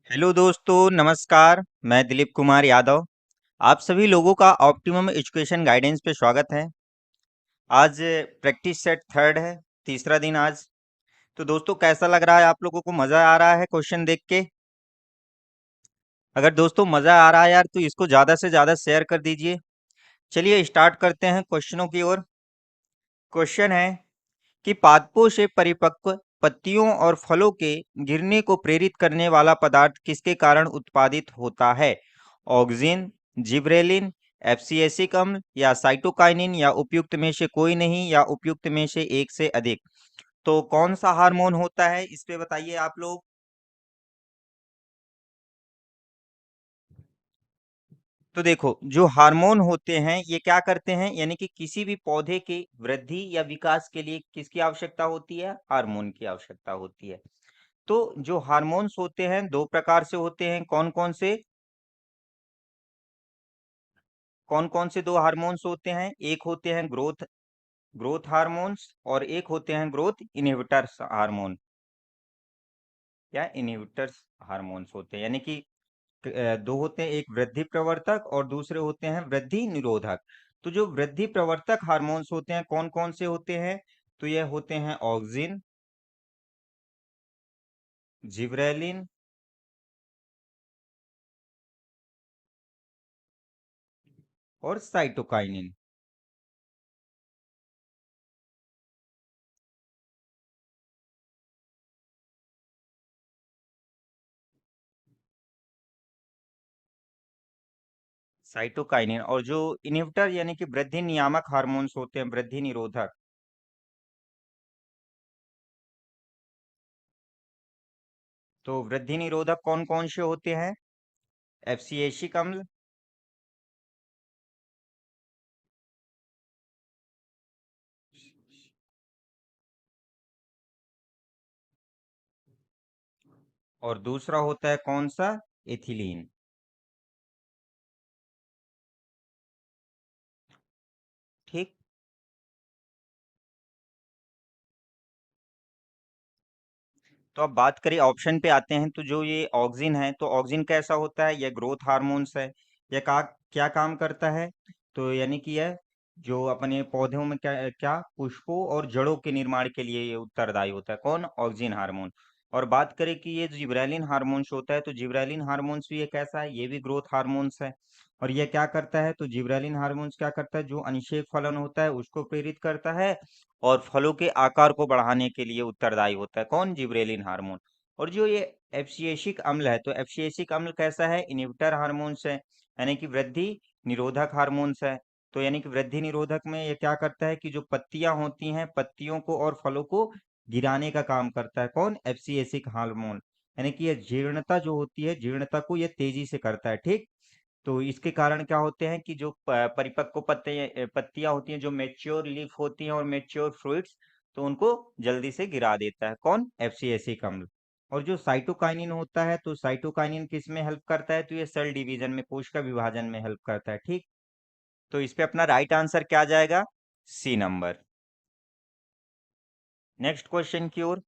Hello दोस्तों, नमस्कार। मैं दिलीप कुमार यादव। आप सभी लोगों का ऑप्टिमम एजुकेशन गाइडेंस पे स्वागत है। आज प्रैक्टिस सेट थर्ड है, तीसरा दिन आज। तो दोस्तों, कैसा लग रहा है? आप लोगों को मज़ा आ रहा है क्वेश्चन देख के? अगर दोस्तों मज़ा आ रहा है यार, तो इसको ज़्यादा से ज़्यादा शेयर कर दीजिए। चलिए स्टार्ट करते हैं क्वेश्चनों की ओर। क्वेश्चन है कि पादपों से परिपक्व पत्तियों और फलों के गिरने को प्रेरित करने वाला पदार्थ किसके कारण उत्पादित होता है? ऑक्सिन, जिब्रेलिन, एब्सिएसिक अम्ल या साइटोकाइनिन या उपयुक्त में से कोई नहीं या उपयुक्त में से एक से अधिक। तो कौन सा हार्मोन होता है, इस पे बताइए आप लोग। तो देखो, जो हार्मोन होते हैं ये क्या करते हैं, यानी कि किसी भी पौधे के वृद्धि या विकास के लिए किसकी आवश्यकता होती है? हार्मोन की आवश्यकता होती है। तो जो हार्मोन्स होते हैं दो प्रकार से होते हैं। कौन कौन से दो हार्मोन्स होते हैं? एक होते हैं ग्रोथ ग्रोथ हार्मोन्स और एक होते हैं ग्रोथ इनहिबिटर्स हार्मोन या इनहिबिटर्स हार्मोन्स होते हैं। यानी कि दो होते हैं, एक वृद्धि प्रवर्तक और दूसरे होते हैं वृद्धि निरोधक। तो जो वृद्धि प्रवर्तक हार्मोन्स होते हैं कौन कौन से होते हैं? तो यह होते हैं ऑक्सिन, जिब्रेलिन और साइटोकाइनिन। साइटोकाइनिन और जो इनहिबिटर यानी कि वृद्धि नियामक हार्मोन्स होते हैं, वृद्धि निरोधक। तो वृद्धि निरोधक कौन कौन से होते हैं? एब्सिएसिक अम्ल, और दूसरा होता है कौन सा? एथिलीन। ठीक। तो अब बात करें, ऑप्शन पे आते हैं। तो जो ये ऑक्सिन है, तो ऑक्सिन कैसा होता है? यह ग्रोथ हार्मोन्स है। यह क्या काम करता है? तो यानी कि यह जो अपने पौधों में क्या क्या पुष्पों और जड़ों के निर्माण के लिए ये उत्तरदायी होता है। कौन? Auxin hormone. और बात करें कि ये जिब्रेलिन हार्मोन्स होता है, तो जिब्रेलिन हार्मोन्स भी ये कैसा है? ये भी ग्रोथ हार्मोन्स है। और ये क्या करता है? तो जिब्रेलिन हार्मोन्स क्या करता है? जो अनिषेक फलन होता है उसको प्रेरित करता है और फलों के आकार को बढ़ाने के लिए उत्तरदायी होता है। कौन? Gibberellin hormone. और जो ये एब्सिएसिक अम्ल है, तो एब्सिएसिक अम्ल कैसा है? इनहिबिटर हार्मोन्स है, यानी कि वृद्धि निरोधक हार्मोन्स है। तो यानी कि वृद्धि निरोधक में ये क्या करता है कि जो पत्तियां होती हैं, पत्तियों को और फलों को गिराने का काम करता है। कौन? एब्सिएसिक हार्मोन। यानी कि ये जीर्णता जो होती है, जीर्णता को ये तेजी से करता है। ठीक। तो इसके कारण क्या होते हैं कि जो परिपक्व पत्तियां होती हैं, जो मेच्योर लीफ होती हैं और मेच्योर फ्रूट्स, तो उनको जल्दी से गिरा देता है। कौन? एफसीएसिक अम्ल। और जो साइटोकाइनिन होता है, तो साइटोकाइनिन किस में हेल्प करता है? तो ये सेल डिवीजन में, कोशिका विभाजन में हेल्प करता है। ठीक। तो इस पे अपना राइट आंसर क्या आ जाएगा? C number. नेक्स्ट क्वेश्चन की ओर।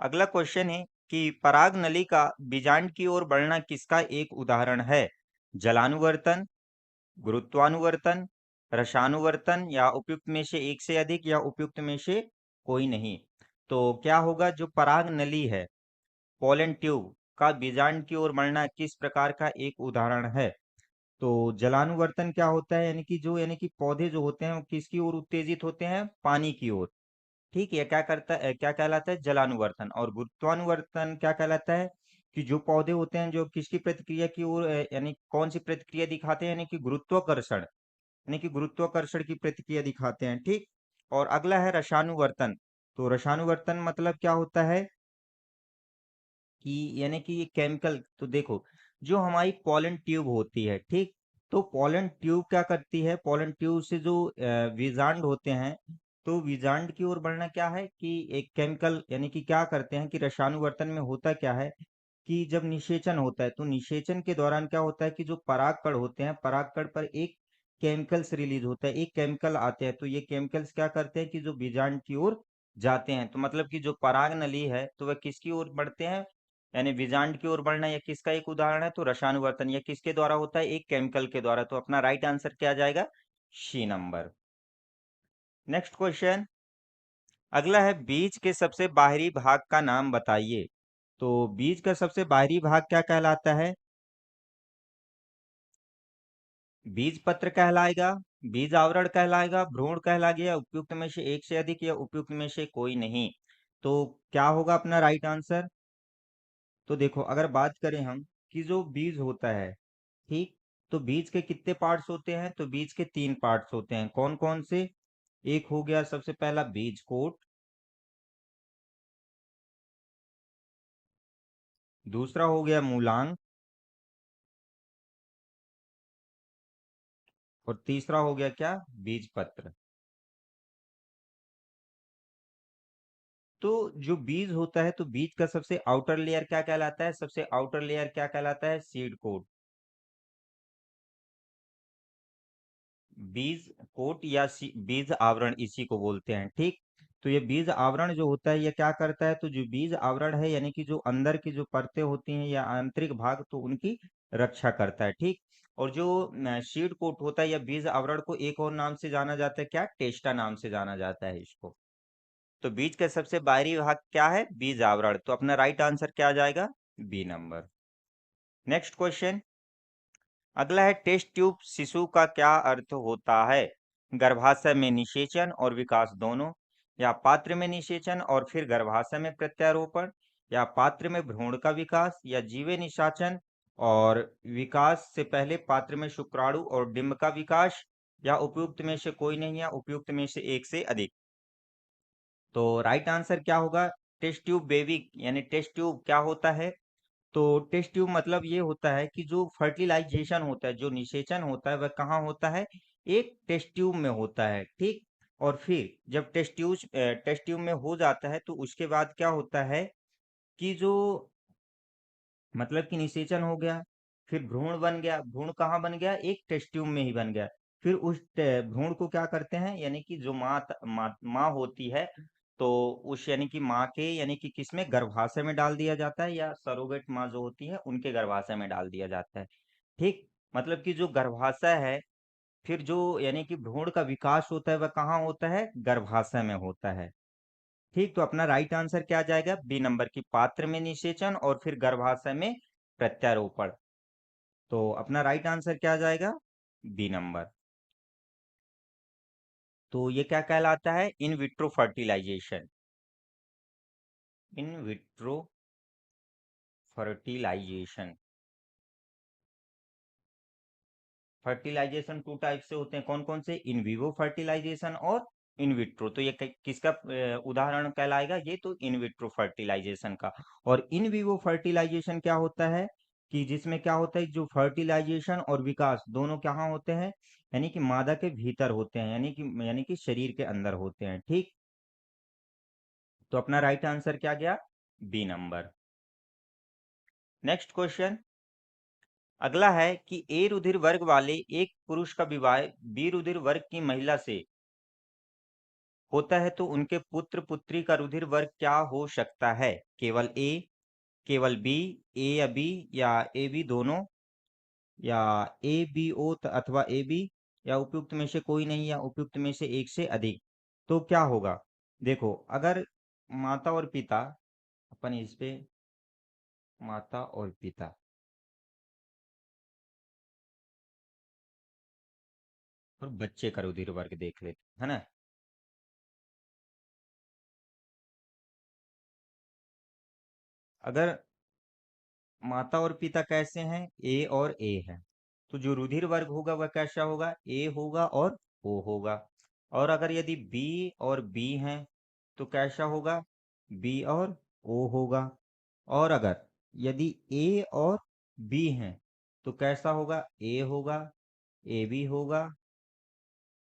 अगला क्वेश्चन है कि पराग नली का बीजांड की ओर बढ़ना किसका एक उदाहरण है? जलानुवर्तन, गुरुत्वानुवर्तन, रसानुवर्तन या उपयुक्त में से एक से अधिक या उपयुक्त में से कोई नहीं। तो क्या होगा? जो पराग नली है, पोलन ट्यूब का बीजांड की ओर बढ़ना किस प्रकार का एक उदाहरण है? तो जलानुवर्तन क्या होता है? यानी कि पौधे जो होते हैं वो किसकी ओर उत्तेजित होते हैं? पानी की ओर। ठीक है। क्या कहलाता है? जलानुवर्तन। और गुरुत्वानुवर्तन क्या कहलाता है? कि जो पौधे होते हैं जो किसकी प्रतिक्रिया की ओर यानी कौन सी प्रतिक्रिया दिखाते हैं? यानी कि गुरुत्वाकर्षण, यानी कि गुरुत्वाकर्षण की प्रतिक्रिया दिखाते हैं। ठीक। और अगला है रसानुवर्तन। तो रसानुवर्तन मतलब क्या होता है कि यानी कि ये केमिकल, तो देखो, जो हमारी पॉलन ट्यूब होती है, ठीक, तो पॉलन ट्यूब क्या करती है? पॉलन ट्यूब से जो बीजांड होते हैं, तो बीजांड की ओर बढ़ना क्या है कि एक केमिकल, यानी कि क्या करते हैं कि रसानुवर्तन में होता क्या है कि जब निषेचन होता है, तो निषेचन के दौरान क्या होता है कि जो परागकण होते हैं, परागकण पर एक केमिकल्स रिलीज होता है, एक केमिकल आते हैं। तो ये केमिकल्स क्या करते हैं कि जो बीजांड की ओर जाते हैं, तो मतलब कि जो पराग नली है तो वह किसकी ओर बढ़ते हैं, यानी बीजांड की ओर बढ़ना, या किसका एक उदाहरण है, तो रसानुवर्तन, या किसके द्वारा होता है, एक केमिकल के द्वारा। तो अपना राइट आंसर क्या जाएगा, सी नंबर। नेक्स्ट क्वेश्चन, अगला है बीज के सबसे बाहरी भाग का नाम बताइए। तो बीज का सबसे बाहरी भाग क्या कहलाता है, बीज पत्र कहलाएगा, बीज आवरण कहलाएगा, भ्रूण कहलाएगा, या उपयुक्त में से एक से अधिक, या उपयुक्त में से कोई नहीं। तो क्या होगा अपना राइट आंसर। तो देखो, अगर बात करें हम कि जो बीज होता है, ठीक, तो बीज के कितने पार्ट्स होते हैं, तो बीज के 3 पार्ट्स होते हैं। कौन कौन से, एक हो गया सबसे पहला बीज कोट, दूसरा हो गया मूलांक, और तीसरा हो गया क्या, बीज पत्र। तो जो बीज होता है, तो बीज का सबसे आउटर लेयर क्या कहलाता है, सबसे आउटर लेयर क्या कहलाता है, सीड कोट। बीज कोट या बीज आवरण इसी को बोलते हैं, ठीक। तो ये बीज आवरण जो होता है ये क्या करता है, तो जो बीज आवरण है यानी कि जो अंदर की जो परतें होती हैं या आंतरिक भाग, तो उनकी रक्षा करता है, ठीक। और जो सीड कोट होता है या बीज आवरण को एक और नाम से जाना जाता है, क्या, टेस्टा नाम से जाना जाता है इसको। तो बीज का सबसे बाहरी भाग क्या है, बीज आवरण। तो अपना राइट आंसर क्या आ जाएगा, बी नंबर। नेक्स्ट क्वेश्चन, अगला है टेस्ट ट्यूब शिशु का क्या अर्थ होता है, गर्भाशय में निषेचन और विकास दोनों, या पात्र में निषेचन और फिर गर्भाशय में प्रत्यारोपण, या पात्र में भ्रूण का विकास, या जीवे निषाचन और विकास से पहले पात्र में शुक्राणु और डिंब का विकास, या उपयुक्त में से कोई नहीं, या उपयुक्त में से एक से अधिक। तो राइट आंसर क्या होगा, टेस्ट ट्यूब बेबी, यानी टेस्ट ट्यूब क्या होता है, तो टेस्ट ट्यूब मतलब ये होता है कि जो फर्टिलाइजेशन होता है, जो निषेचन होता है, वह कहाँ होता है, एक टेस्ट ट्यूब में होता है, ठीक। और फिर जब टेस्ट ट्यूब में हो जाता है, तो उसके बाद क्या होता है कि जो मतलब कि निषेचन हो गया, फिर भ्रूण बन गया, भ्रूण कहाँ बन गया, एक टेस्ट ट्यूब में ही बन गया। फिर उस भ्रूण को क्या करते हैं, यानी कि जो माँ होती है, तो उस यानी कि माँ के यानी कि किसमें, गर्भाशय में डाल दिया जाता है, या सरोगेट माँ जो होती है उनके गर्भाशय में डाल दिया जाता है, ठीक। मतलब कि जो गर्भाशय है, फिर जो यानी कि भ्रूण का विकास होता है वह कहाँ होता है, गर्भाशय में होता है, ठीक। तो अपना राइट आंसर क्या आ जाएगा, बी नंबर की पात्र में निषेचन और फिर गर्भाशय में प्रत्यारोपण। तो अपना राइट आंसर क्या आ जाएगा, बी नंबर। तो ये क्या कहलाता है, in vitro fertilisation, in vitro fertilisation. Fertilisation 2 type से होते हैं, कौन कौन से, इन विवो फर्टिलाइजेशन और इन विट्रो। तो ये किसका उदाहरण कहलाएगा, ये तो इन विट्रो फर्टिलाइजेशन का। और इन विवो फर्टिलाइजेशन क्या होता है, कि जिसमें क्या होता है, जो फर्टिलाइजेशन और विकास दोनों कहाँ होते हैं, यानी कि मादा के भीतर होते हैं, यानी कि शरीर के अंदर होते हैं, ठीक। तो अपना राइट आंसर क्या गया, बी नंबर। नेक्स्ट क्वेश्चन, अगला है कि ए रुधिर वर्ग वाले एक पुरुष का विवाह बी रुधिर वर्ग की महिला से होता है, तो उनके पुत्र पुत्री का रुधिर वर्ग क्या हो सकता है, केवल ए, केवल बी, ए या बी, या ए बी दोनों, या ए बी ओ अथवा ए बी, या उपयुक्त में से कोई नहीं, या उपयुक्त में से एक से अधिक। तो क्या होगा, देखो, अगर माता और पिता, अपन इस पे माता और पिता, और बच्चे का रुधिर वर्ग देख लेते है ना। अगर माता और पिता कैसे हैं, ए और ए है, तो जो रुधिर वर्ग होगा वह कैसा होगा, ए होगा और ओ होगा। और अगर यदि बी और बी हैं, तो कैसा होगा, बी और ओ होगा। और अगर यदि ए और बी हैं, तो कैसा होगा, ए होगा, ए बी होगा,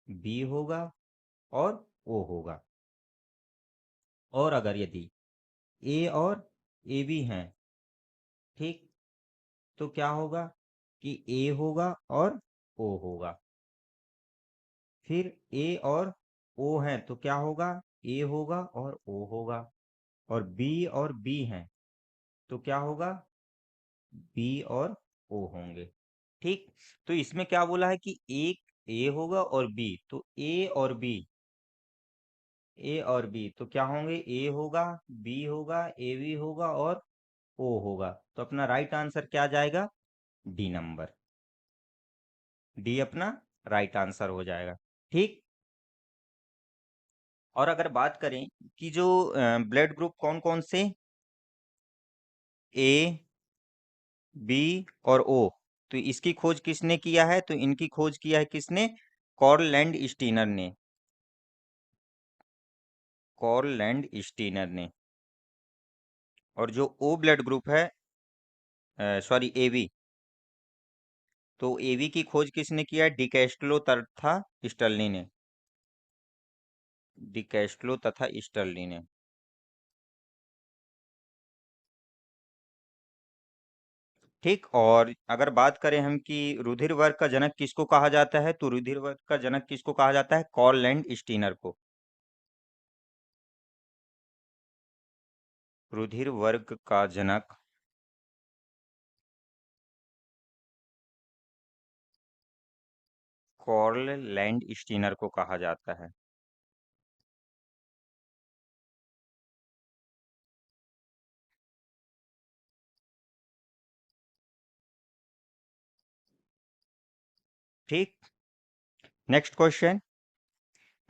बी होगा और ओ होगा। और अगर यदि ए और ए बी हैं, ठीक, तो क्या होगा कि ए होगा और ओ होगा। फिर ए और ओ है तो क्या होगा, ए होगा और ओ होगा, और बी और बी हैं तो क्या होगा, बी और ओ होंगे। ठीक। तो इसमें क्या बोला है कि एक ए होगा और बी, तो ए और बी तो क्या होंगे, ए होगा, बी होगा, ए बी होगा और ओ होगा। तो अपना राइट आंसर क्या जाएगा, डी नंबर। डी अपना राइट आंसर हो जाएगा। ठीक। और अगर बात करें कि जो ब्लड ग्रुप कौन कौन से, ए बी और ओ, तो इसकी खोज किसने किया है, तो इनकी खोज किया है किसने, कॉर्ल लैंड स्टीनर ने। कॉर्ल लैंड स्टीनर ने। और जो ओ ब्लड ग्रुप है, सॉरी एबी, तो एबी की खोज किसने किया है, डिकैस्ट्रो तथा स्टर्ली ने। डिकैस्ट्रो तथा स्टर्ली ने। ठीक। और अगर बात करें हम कि रुधिर वर्ग का जनक किसको कहा जाता है, तो रुधिर वर्ग का जनक किसको कहा जाता है, कॉर्ल लैंड स्टीनर को। रुधिर वर्ग का जनक कॉर्ल लैंड स्टीनर को कहा जाता है। ठीक। Next question.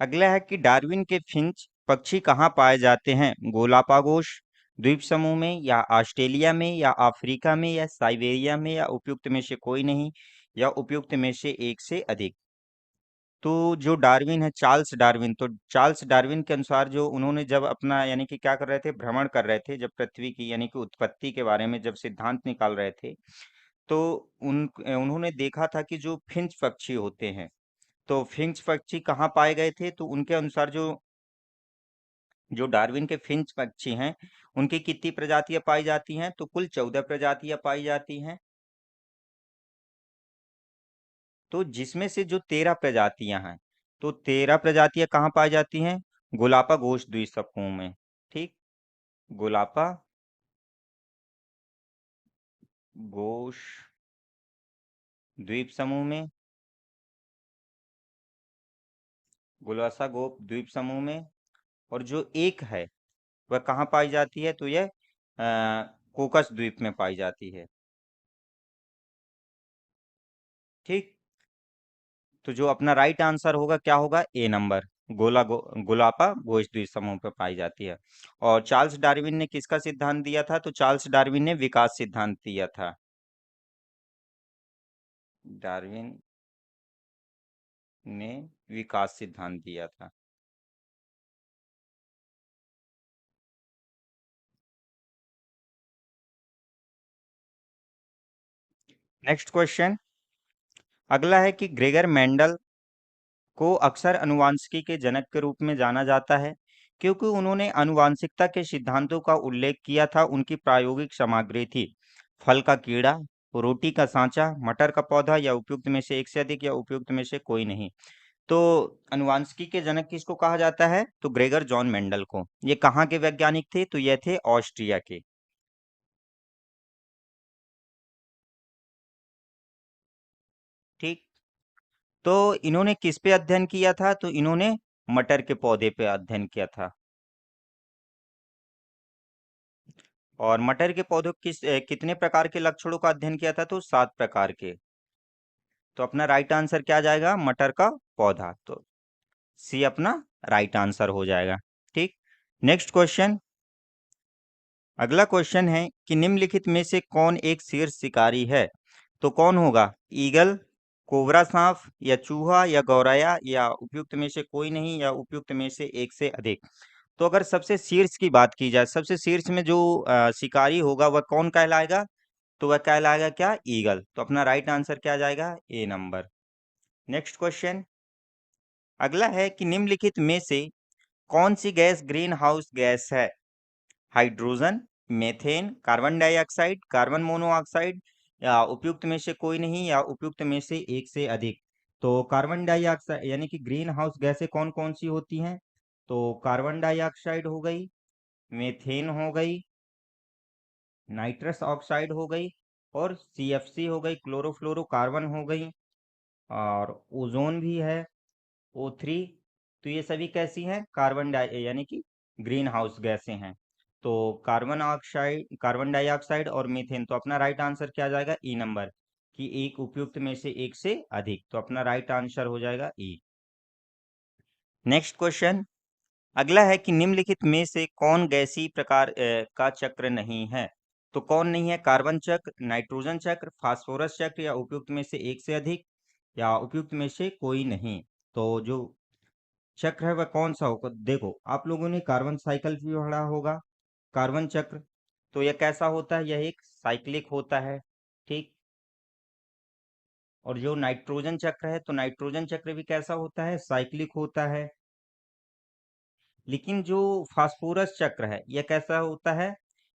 अगला है कि डार्विन के फिंच पक्षी कहाँ पाए जाते हैं, गोलापागोस द्वीप समूह में, या ऑस्ट्रेलिया में, या अफ्रीका में, या साइबेरिया में, या उपयुक्त में से कोई नहीं, या उपयुक्त में से एक से अधिक। तो जो डार्विन है, चार्ल्स डार्विन, तो चार्ल्स डार्विन के अनुसार जो उन्होंने जब अपना यानी कि क्या कर रहे थे, भ्रमण कर रहे थे, जब पृथ्वी की यानी कि उत्पत्ति के बारे में जब सिद्धांत निकाल रहे थे, तो उन्होंने देखा था कि जो फिंच पक्षी होते हैं, तो फिंच पक्षी कहाँ पाए गए थे, तो उनके अनुसार जो जो डार्विन के फिंच पक्षी हैं, उनकी कितनी प्रजातियां पाई जाती हैं, तो कुल 14 प्रजातियां पाई जाती हैं। तो जिसमें से जो 13 प्रजातियां हैं, तो 13 प्रजातियां कहाँ पाई जाती हैं, गोलापागोस द्वीप समूह में। ठीक। गोलापा गोश द्वीप समूह में, गोलासा गोप द्वीप समूह में। और जो एक है वह कहाँ पाई जाती है, तो यह कोकस द्वीप में पाई जाती है। ठीक। तो जो अपना राइट आंसर होगा क्या होगा, ए नंबर, गोलापा गोश द्वीप समूह पर पाई जाती है। और चार्ल्स डार्विन ने किसका सिद्धांत दिया था, तो चार्ल्स डार्विन ने विकास सिद्धांत दिया था। डार्विन ने विकास सिद्धांत दिया था। Next question. अगला है कि ग्रेगर मेंडल को अक्सर अनुवांशिकी के जनक के रूप में जाना जाता है क्योंकि उन्होंने अनुवांशिकता के सिद्धांतों का उल्लेख किया था। उनकी प्रायोगिक सामग्री थी फल का कीड़ा, रोटी का सांचा, मटर का पौधा, या उपयुक्त में से एक से अधिक, या उपयुक्त में से कोई नहीं। तो अनुवांशिकी के जनक किसको कहा जाता है, तो ग्रेगर जॉन मेंडल को। ये कहाँ के वैज्ञानिक थे, तो ये थे ऑस्ट्रिया के। ठीक। तो इन्होंने किस पे अध्ययन किया था, तो इन्होंने मटर के पौधे पे अध्ययन किया था। और मटर के पौधों कितने प्रकार के लक्षणों का अध्ययन किया था, तो 7 प्रकार के। तो अपना राइट आंसर क्या जाएगा, मटर का पौधा। तो सी अपना राइट आंसर हो जाएगा। ठीक। Next question. अगला क्वेश्चन है कि निम्नलिखित में से कौन एक शीर्ष शिकारी है, तो कौन होगा, ईगल, कोबरा सांप, या चूहा, या गौरैया, या उपयुक्त में से कोई नहीं, या उपयुक्त में से एक से अधिक। तो अगर सबसे शीर्ष की बात की जाए, सबसे शीर्ष में जो शिकारी होगा वह कौन कहलाएगा, तो वह कहलाएगा क्या, ईगल। तो अपना राइट आंसर क्या जाएगा, ए नंबर। Next question. अगला है कि निम्नलिखित में से कौन सी गैस ग्रीन हाउस गैस है, hydrogen, methane, carbon dioxide, carbon monoxide, या उपयुक्त में से कोई नहीं, या उपयुक्त में से एक से अधिक। तो कार्बन डाइऑक्साइड यानी कि ग्रीन हाउस गैसें कौन कौन सी होती हैं, तो कार्बन डाइऑक्साइड हो गई, मीथेन हो गई, नाइट्रस ऑक्साइड हो गई, और CFC हो गई, क्लोरोफ्लोरोकार्बन हो गई, और ओजोन भी है, O3। तो ये सभी कैसी हैं? कार्बन डाई यानी कि ग्रीन हाउस गैसें हैं। तो कार्बन डाइऑक्साइड और मीथेन, तो अपना राइट आंसर क्या आ जाएगा? ई नंबर, कि एक उपयुक्त में से एक से अधिक। तो अपना राइट आंसर हो जाएगा ई। नेक्स्ट क्वेश्चन अगला है कि निम्नलिखित में से कौन गैसीय प्रकार का चक्र नहीं है? तो कौन नहीं है? कार्बन चक्र, नाइट्रोजन चक्र, फास्फोरस चक्र, या उपयुक्त में से एक से अधिक, या उपयुक्त में से कोई नहीं। तो जो चक्र है वह कौन सा होगा? देखो, आप लोगों ने कार्बन साइकिल भी पढ़ा होगा। कार्बन चक्र तो यह कैसा होता है? यह एक साइक्लिक होता है, ठीक। और जो नाइट्रोजन चक्र है, तो नाइट्रोजन चक्र भी कैसा होता है? साइक्लिक होता है। लेकिन जो फास्फोरस चक्र है यह कैसा होता है?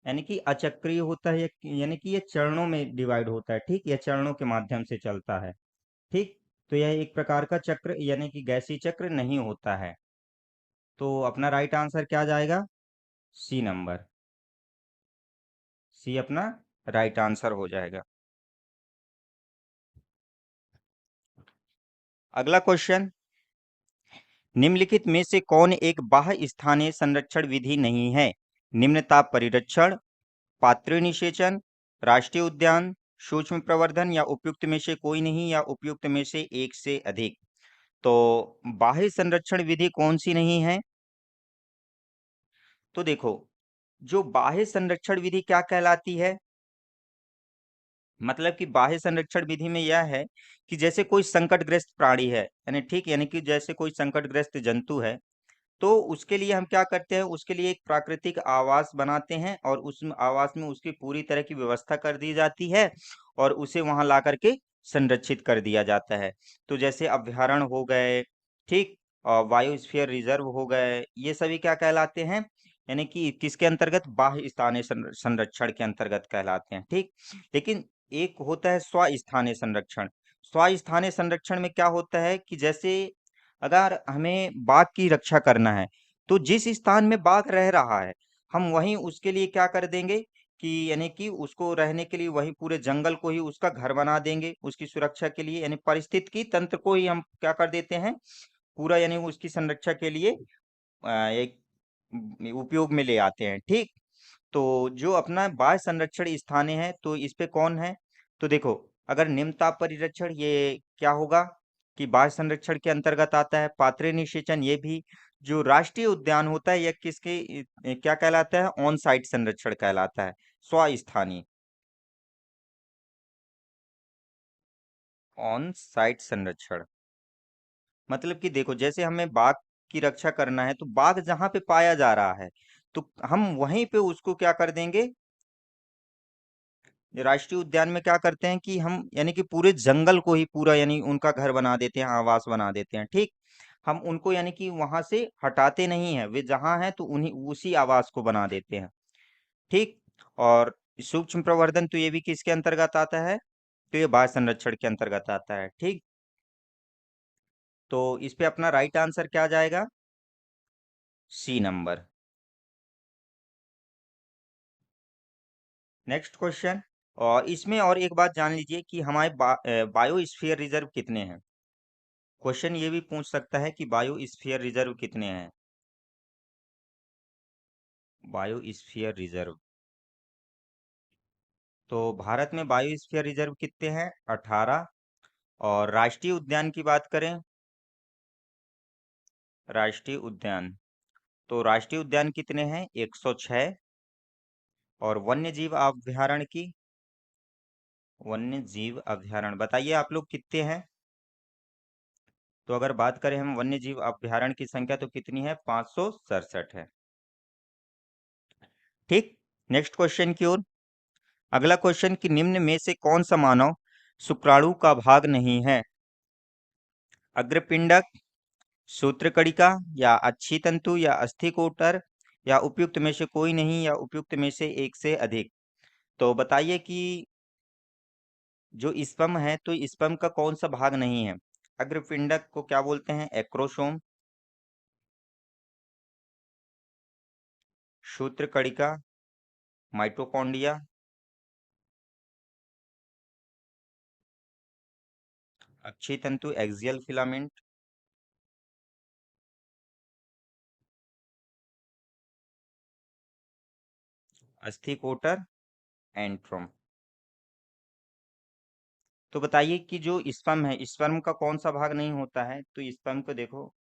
यानी कि अचक्रीय होता है, यानी कि यह चरणों में डिवाइड होता है, ठीक। यह चरणों के माध्यम से चलता है, ठीक। तो यह एक प्रकार का चक्र यानी कि गैसीय चक्र नहीं होता है। तो अपना राइट आंसर क्या जाएगा? सी नंबर, सी अपना राइट आंसर हो जाएगा। अगला क्वेश्चन, निम्नलिखित में से कौन एक बाह्य स्थानीय संरक्षण विधि नहीं है? निम्न ताप परिरक्षण, पात्रीय निषेचन, राष्ट्रीय उद्यान, सूक्ष्म प्रवर्धन, या उपयुक्त में से कोई नहीं, या उपयुक्त में से एक से अधिक। तो बाह्य संरक्षण विधि कौन सी नहीं है? तो देखो, जो बाह्य संरक्षण विधि क्या कहलाती है? मतलब कि बाह्य संरक्षण विधि में यह है कि जैसे कोई संकटग्रस्त प्राणी है, यानी ठीक, यानी कि जैसे कोई संकटग्रस्त जंतु है, तो उसके लिए हम क्या करते हैं? उसके लिए एक प्राकृतिक आवास बनाते हैं, और उस आवास में उसकी पूरी तरह की व्यवस्था कर दी जाती है, और उसे वहां ला करके संरक्षित कर दिया जाता है। तो जैसे अभ्यारण्य हो गए, ठीक, और बायोस्फीयर रिजर्व हो गए, ये सभी क्या कहलाते हैं? यानी कि किसके अंतर्गत? बाह्य स्थानीय संरक्षण के अंतर्गत कहलाते हैं, ठीक। लेकिन एक होता है स्वस्थानीय संरक्षण। स्वस्थानीय संरक्षण में क्या होता है कि जैसे अगर हमें बाघ की रक्षा करना है, तो जिस स्थान में बाघ रह रहा है, हम वहीं उसके लिए क्या कर देंगे कि यानी कि उसको रहने के लिए वहीं पूरे जंगल को ही उसका घर बना देंगे, उसकी सुरक्षा के लिए, यानी पारिस्थितिकी तंत्र को ही हम क्या कर देते हैं? पूरा यानी उसकी संरक्षा के लिए एक उपयोग में ले आते हैं, ठीक। तो जो अपना बाह्य संरक्षण स्थानीय है, तो इस पे कौन है? तो देखो, अगर निम्न ताप परिरक्षण ये क्या होगा कि बाह्य संरक्षण के अंतर्गत आता है। पात्रे निषेचन ये भी। जो राष्ट्रीय उद्यान होता है यह किसके क्या कहलाता है? ऑन साइट संरक्षण कहलाता है, स्वस्थानीय, ऑन साइट संरक्षण। मतलब कि देखो, जैसे हमें बाघ की रक्षा करना है, तो बाघ जहां पे पाया जा रहा है, तो हम वहीं पे उसको क्या कर देंगे? राष्ट्रीय उद्यान में क्या करते हैं कि हम यानी कि पूरे जंगल को ही पूरा यानी उनका घर बना देते हैं, आवास बना देते हैं, ठीक। हम उनको यानी कि वहां से हटाते नहीं है, वे जहां हैं तो उन्हीं उसी आवास को बना देते हैं, ठीक। और सूक्ष्म प्रवर्धन तो ये भी किसके अंतर्गत आता है? तो ये बाह्य संरक्षण के अंतर्गत आता है, ठीक। तो इस पे अपना राइट आंसर क्या जाएगा? C number. नेक्स्ट क्वेश्चन, और इसमें और एक बात जान लीजिए कि हमारे बायोस्फीयर रिजर्व कितने हैं? क्वेश्चन ये भी पूछ सकता है कि बायोस्फीयर रिजर्व कितने हैं? बायोस्फीयर रिजर्व, तो भारत में बायोस्फीयर रिजर्व कितने हैं? 18। और राष्ट्रीय उद्यान की बात करें, राष्ट्रीय उद्यान, तो राष्ट्रीय उद्यान कितने हैं? 106। और वन्य जीव अभ्यारण्य की, वन्य जीव अभ्यारण्य बताइए आप लोग कितने हैं? तो अगर बात करें हम वन्य जीव अभ्यारण्य की संख्या, तो कितनी है? 567 है, ठीक। नेक्स्ट क्वेश्चन की ओर। अगला क्वेश्चन कि निम्न में से कौन सा मानव शुक्राणु का भाग नहीं है? अग्रपिंडक, सूत्रकणिका, या अच्छी तंतु, या अस्थिकोटर, या उपयुक्त में से कोई नहीं, या उपयुक्त में से एक से अधिक। तो बताइए कि जो स्पर्म है, तो स्पर्म का कौन सा भाग नहीं है? अग्रपिंडक को क्या बोलते हैं? एक्रोसोम। सूत्रकणिका, माइटोकॉन्ड्रिया, अक्षीय तंतु एक्सियल फिलामेंट, अस्थि कोटर, एंट्रोम। तो बताइए कि जो स्पर्म है, स्पर्म का कौन सा भाग नहीं होता है? तो स्पर्म को देखो,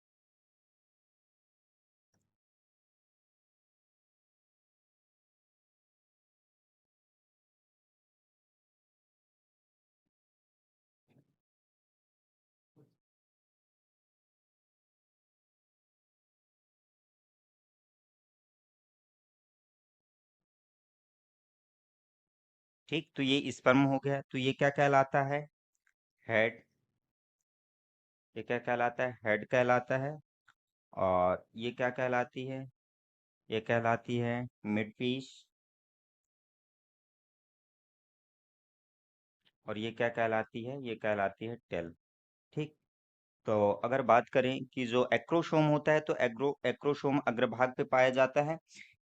ठीक, तो ये स्पर्म हो गया। तो ये क्या कहलाता है? हेड। ये क्या कहलाता है? हेड कहलाता है। और ये क्या कहलाती है? ये कहलाती है मिड पीस। और ये क्या कहलाती है? ये कहलाती है टेल। ठीक। तो अगर बात करें कि जो एक्रोसोम होता है, तो एक्रोसोम अग्रभाग पे पाया जाता है।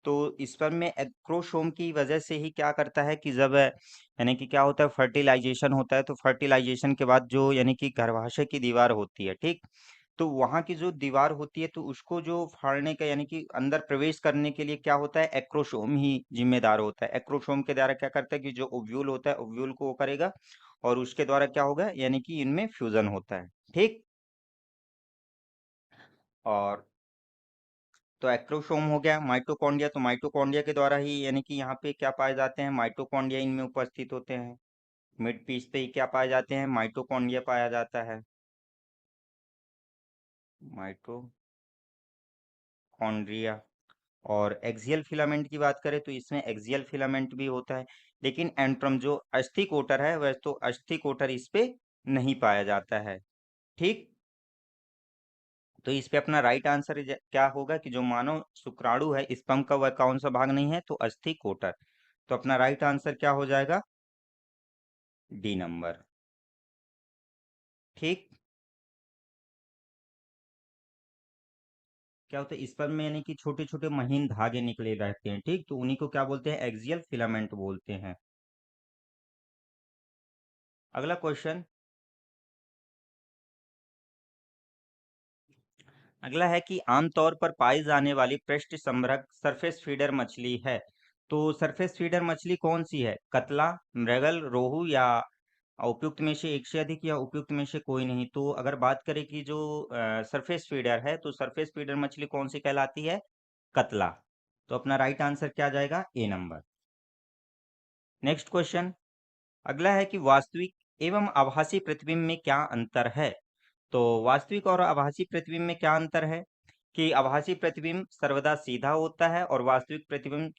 तो स्पर्म में एक्रोसोम की वजह से ही क्या करता है कि जब यानी कि क्या होता है, फर्टिलाइजेशन होता है, तो फर्टिलाइजेशन के बाद जो यानी कि गर्भाशय की दीवार होती है, ठीक, तो वहां की जो दीवार होती है, तो उसको जो फाड़ने का यानी कि अंदर प्रवेश करने के लिए क्या होता है, एक्रोसोम ही जिम्मेदार होता है। एक्रोसोम के द्वारा क्या करता है कि जो ओव्यूल होता है, ओव्यूल को वो करेगा, और उसके द्वारा क्या होगा, यानी कि इनमें फ्यूजन होता है। ठीक। और तो एक्रोसोम हो गया। माइटोकॉन्ड्रिया, तो माइटोकॉन्ड्रिया के द्वारा ही यानी कि यहाँ पे क्या पाए जाते हैं, माइटोकॉन्ड्रिया इनमें उपस्थित होते हैं। मिड पीस पे ही क्या पाए जाते हैं, माइटोकॉन्ड्रिया पाया जाता है। माइटोकॉन्ड्रिया। और एक्सियल फिलामेंट की बात करें तो इसमें एक्सियल फिलामेंट भी होता है, लेकिन एंट्रम जो अस्थि कोटर है, वह तो अस्थि कोटर इस पे नहीं पाया जाता है। ठीक। तो इस पे अपना राइट आंसर क्या होगा कि जो मानव शुक्राणु है, स्पर्म का, वह कौन सा भाग नहीं है, तो अस्थि कोटर। तो अपना राइट आंसर क्या हो जाएगा? D number. ठीक। क्या होता है, स्पर्म में यानी कि छोटे छोटे महीन धागे निकले रहते हैं, ठीक, तो उन्हीं को क्या बोलते हैं, एक्सियल फिलामेंट बोलते हैं। अगला क्वेश्चन। अगला है कि आमतौर पर पाई जाने वाली पृष्ठ संभरक सरफेस फीडर मछली है। तो सरफेस फीडर मछली कौन सी है? कतला, मृगल, रोहू, या उपयुक्त में से एक से अधिक, या उपयुक्त में से कोई नहीं? तो अगर बात करें कि जो सरफेस फीडर है, तो सरफेस फीडर मछली कौन सी कहलाती है? कतला। तो अपना राइट आंसर क्या जाएगा? ए नंबर। Next question. अगला है कि वास्तविक एवं आभासी प्रतिबिंब में क्या अंतर है? तो वास्तविक और आभासी प्रतिबिंब में क्या अंतर है कि आभासी प्रतिबिंब सर्वदा सीधा होता है और वास्तविक प्रतिबिंब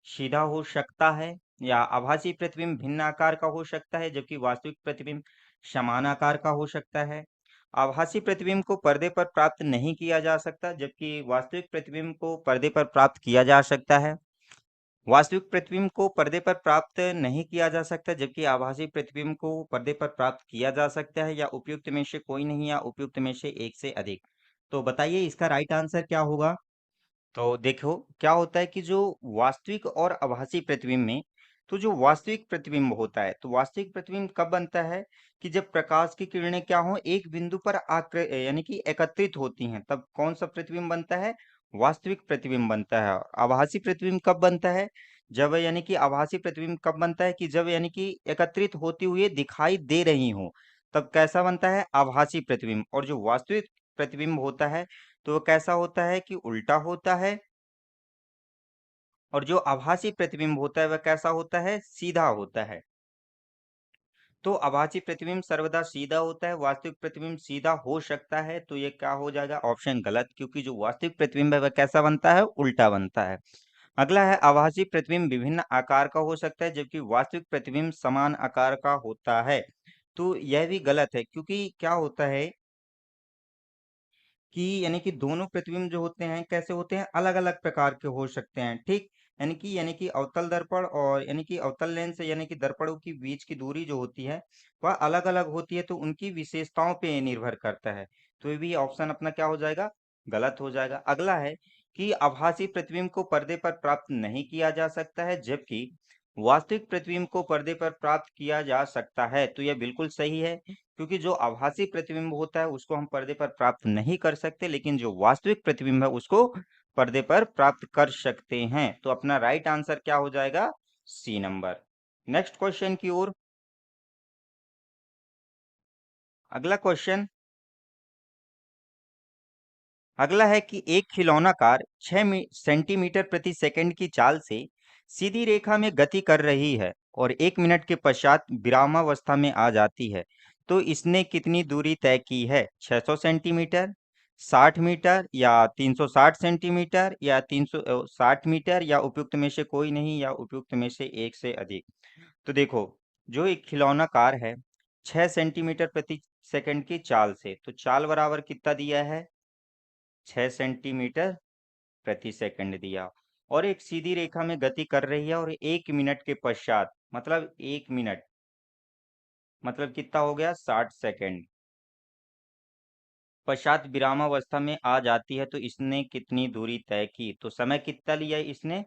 सीधा हो सकता है, या आभासी प्रतिबिंब भिन्न आकार का हो सकता है जबकि वास्तविक प्रतिबिंब समान आकार का हो सकता है। आभासी प्रतिबिंब को पर्दे पर प्राप्त नहीं किया जा सकता जबकि वास्तविक प्रतिबिंब को पर्दे पर प्राप्त किया जा सकता है। वास्तविक प्रतिबिंब को पर्दे पर प्राप्त नहीं किया जा सकता जबकि आभासी प्रतिबिंब को पर्दे पर प्राप्त किया जा सकता है, या उपयुक्त में से कोई नहीं, या उपयुक्त में से एक से अधिक। तो बताइए इसका राइट आंसर क्या होगा? तो देखो क्या होता है कि जो वास्तविक और आभासी प्रतिबिंब में, तो जो वास्तविक प्रतिबिंब होता है, तो वास्तविक प्रतिबिंब कब बनता है कि जब प्रकाश की किरणें क्या हो, एक बिंदु पर आक्र यानी कि एकत्रित होती हैं, तब कौन सा प्रतिबिंब बनता है? वास्तविक प्रतिबिंब बनता है। और आभासी प्रतिबिंब कब बनता है? जब यानी कि आभासी प्रतिबिंब कब बनता है कि जब यानी कि एकत्रित होती हुई दिखाई दे रही हो, तब कैसा बनता है? आभासी प्रतिबिंब। और जो वास्तविक प्रतिबिंब होता है, तो वो कैसा होता है कि उल्टा होता है। और जो आभासी प्रतिबिंब होता है वह कैसा होता है? सीधा होता है। तो आभासी प्रतिबिंब सर्वदा सीधा होता है, वास्तविक प्रतिबिंब सीधा हो सकता है, तो ये क्या हो जाएगा? ऑप्शन गलत, क्योंकि जो वास्तविक प्रतिबिंब है वह कैसा बनता है? उल्टा बनता है। अगला है आभासी प्रतिबिंब विभिन्न आकार का हो सकता है जबकि वास्तविक प्रतिबिंब समान आकार का होता है। तो यह भी गलत है, क्योंकि क्या होता है कि यानी कि दोनों प्रतिबिंब जो होते हैं कैसे होते हैं? अलग-अलग प्रकार के हो सकते हैं, ठीक? यानी कि अवतल दर्पण और यानी कि अवतल लेंस यानी कि दर्पणों की बीच की दूरी जो होती है, वह अलग-अलग होती है, तो उनकी विशेषताओं पे निर्भर करता है। तो ये भी ऑप्शन अपना क्या हो जाएगा? गलत हो जाएगा। अगला है कि आभासी प्रतिबिंब को पर्दे पर प्राप्त नहीं किया जा सकता है, जबकि वास्तविक प्रतिबिंब को पर्दे पर प्राप्त किया जा सकता है। तो यह बिल्कुल सही है, क्योंकि जो आभासी प्रतिबिंब होता है उसको हम पर्दे पर प्राप्त नहीं कर सकते, लेकिन जो वास्तविक प्रतिबिंब है उसको पर्दे पर प्राप्त कर सकते हैं। तो अपना राइट आंसर क्या हो जाएगा? C number. नेक्स्ट क्वेश्चन की ओर। अगला क्वेश्चन, अगला है कि एक खिलौना कार 6 सेंटीमीटर प्रति सेकंड की चाल से सीधी रेखा में गति कर रही है और 1 मिनट के पश्चात विरामावस्था में आ जाती है। तो इसने कितनी दूरी तय की है? 600 सेंटीमीटर, 60 मीटर, या 360 सेंटीमीटर, या 360 मीटर, या उपयुक्त में से कोई नहीं, या उपयुक्त में से एक से अधिक। तो देखो, जो एक खिलौना कार है 6 सेंटीमीटर प्रति सेकंड की चाल से, तो चाल बराबर कितना दिया है? 6 सेंटीमीटर प्रति सेकंड दिया, और एक सीधी रेखा में गति कर रही है, और 1 मिनट के पश्चात, मतलब 1 मिनट मतलब कितना हो गया? 60 सेकंड पश्चात विरामावस्था में आ जाती है। तो इसने कितनी दूरी तय की? तो समय कितना लिया है इसने?